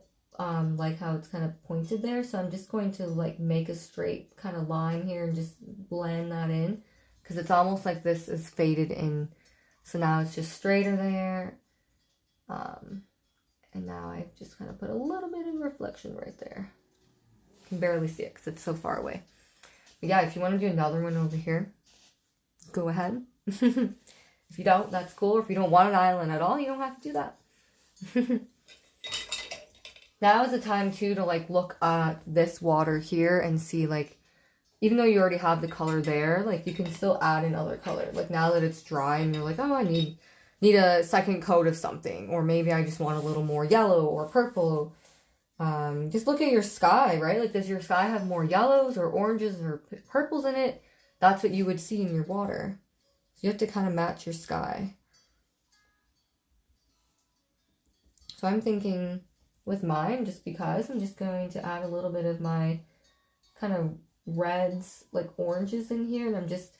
like how it's kind of pointed there, so I'm just going to like make a straight kind of line here and just blend that in because it's almost like this is faded in. So now it's just straighter there. And now I've just kind of put a little bit of reflection right there. You can barely see it because it's so far away. But yeah, if you want to do another one over here, go ahead. If you don't, that's cool. Or if you don't want an island at all, you don't have to do that. Now is the time too to like look at this water here and see like, even though you already have the color there, like you can still add in other color. Like now that it's dry and you're like, oh, I need a second coat of something, or maybe I just want a little more yellow or purple. Just look at your sky, right? Like, does your sky have more yellows or oranges or purples in it? That's what you would see in your water. So you have to kind of match your sky. So I'm thinking with mine, just because I'm just going to add a little bit of my kind of reds, like oranges in here. And I'm just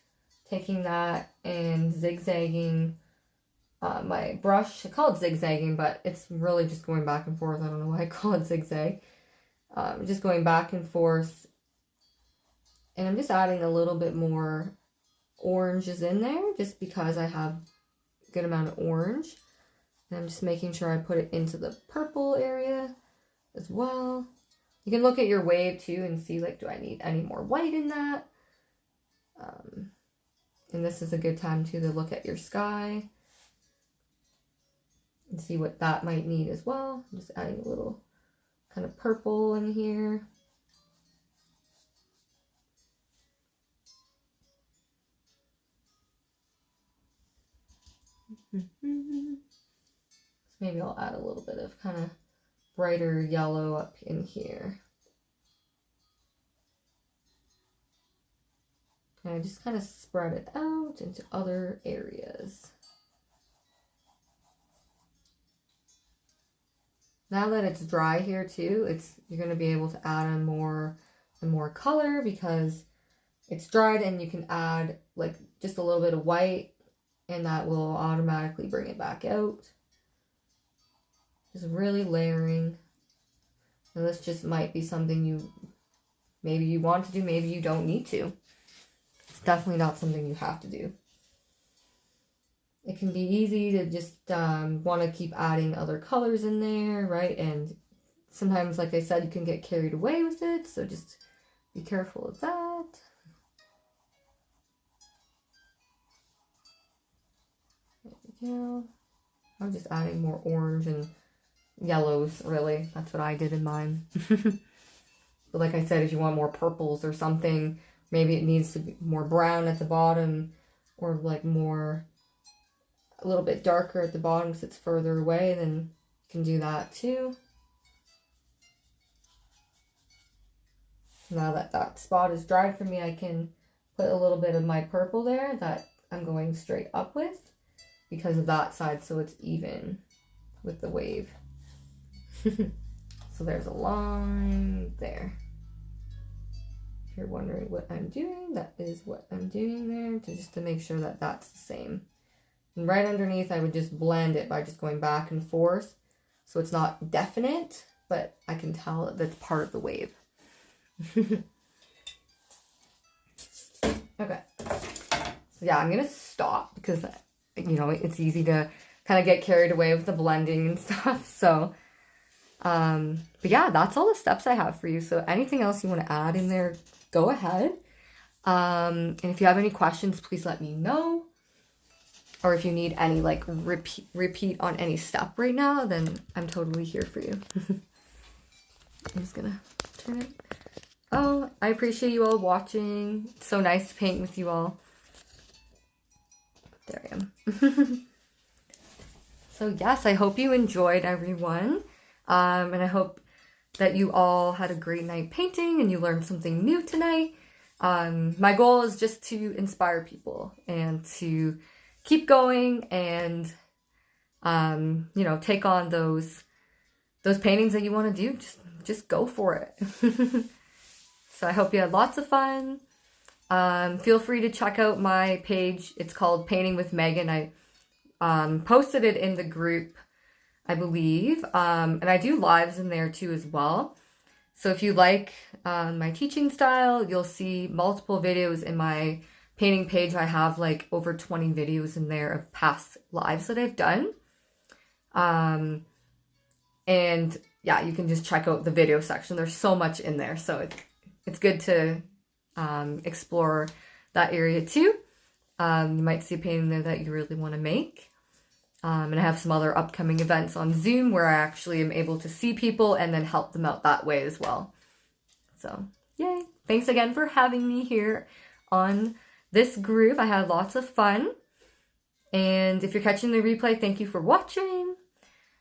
taking that and zigzagging my brush. I call it zigzagging, but it's really just going back and forth. I don't know why I call it zigzag. Just going back and forth. And I'm just adding a little bit more oranges in there just because I have a good amount of orange. And I'm just making sure I put it into the purple area as well. You can look at your wave too and see like, do I need any more white in that? And this is a good time too to look at your sky and see what that might need as well. I'm just adding a little kind of purple in here. So maybe I'll add a little bit of kind of brighter yellow up in here. And I just kind of spread it out into other areas. Now that it's dry here too, you're going to be able to add in more more color because it's dried, and you can add like just a little bit of white and that will automatically bring it back out. Just really layering. And this just might be something maybe you want to do, maybe you don't need to. It's definitely not something you have to do. It can be easy to just want to keep adding other colors in there, right? And sometimes, like I said, you can get carried away with it, so just be careful of that. There we go. I'm just adding more orange and yellows, really. That's what I did in mine. But like I said, if you want more purples or something, maybe it needs to be more brown at the bottom, or like more, a little bit darker at the bottom because it's further away, then you can do that too. Now that that spot is dried for me, I can put a little bit of my purple there that I'm going straight up with because of that side, so it's even with the wave. So there's a line there. If you're wondering what I'm doing, that is what I'm doing there, just to make sure that that's the same. And right underneath, I would just blend it by just going back and forth. So it's not definite, but I can tell that that's part of the wave. Okay. So yeah, I'm going to stop because, you know, it's easy to kind of get carried away with the blending and stuff. So, but yeah, that's all the steps I have for you. So anything else you want to add in there, go ahead. And if you have any questions, please let me know. Or if you need any like repeat on any step right now, then I'm totally here for you. I'm just gonna turn it. Oh, I appreciate you all watching. It's so nice to paint with you all. There I am. So yes, I hope you enjoyed, everyone. And I hope that you all had a great night painting and you learned something new tonight. My goal is just to inspire people and to keep going and, you know, take on those paintings that you want to do. Just go for it. So I hope you had lots of fun. Feel free to check out my page. It's called Painting with Megan. I posted it in the group, I believe. And I do lives in there too as well. So if you like my teaching style, you'll see multiple videos in my painting page. I have like over 20 videos in there of past lives that I've done. And yeah, you can just check out the video section. There's so much in there. So it's good to explore that area too. You might see a painting there that you really want to make. And I have some other upcoming events on Zoom where I actually am able to see people and then help them out that way as well. So yay. Thanks again for having me here on this group. I had lots of fun. And if you're catching the replay, thank you for watching.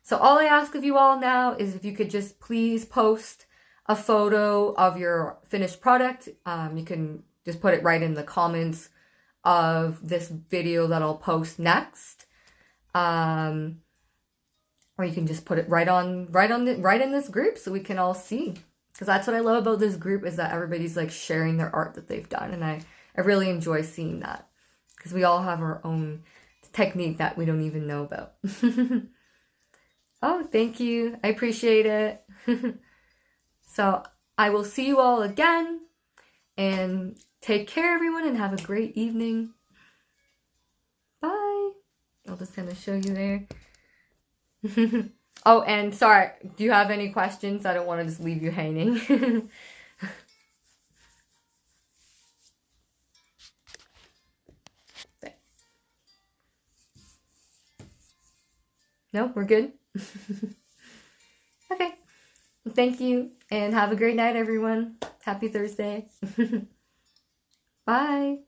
So all I ask of you all now is if you could just please post a photo of your finished product. You can just put it right in the comments of this video that I'll post next. Or you can just put it right in this group so we can all see. Because that's what I love about this group, is that everybody's like sharing their art that they've done. And I really enjoy seeing that. Because we all have our own technique that we don't even know about. Oh, thank you. I appreciate it. So I will see you all again. And take care, everyone, and have a great evening. Bye. I'll just kind of show you there. Oh, and sorry, do you have any questions? I don't want to just leave you hanging. No, we're good? Okay. Thank you, and have a great night, everyone. Happy Thursday. Bye.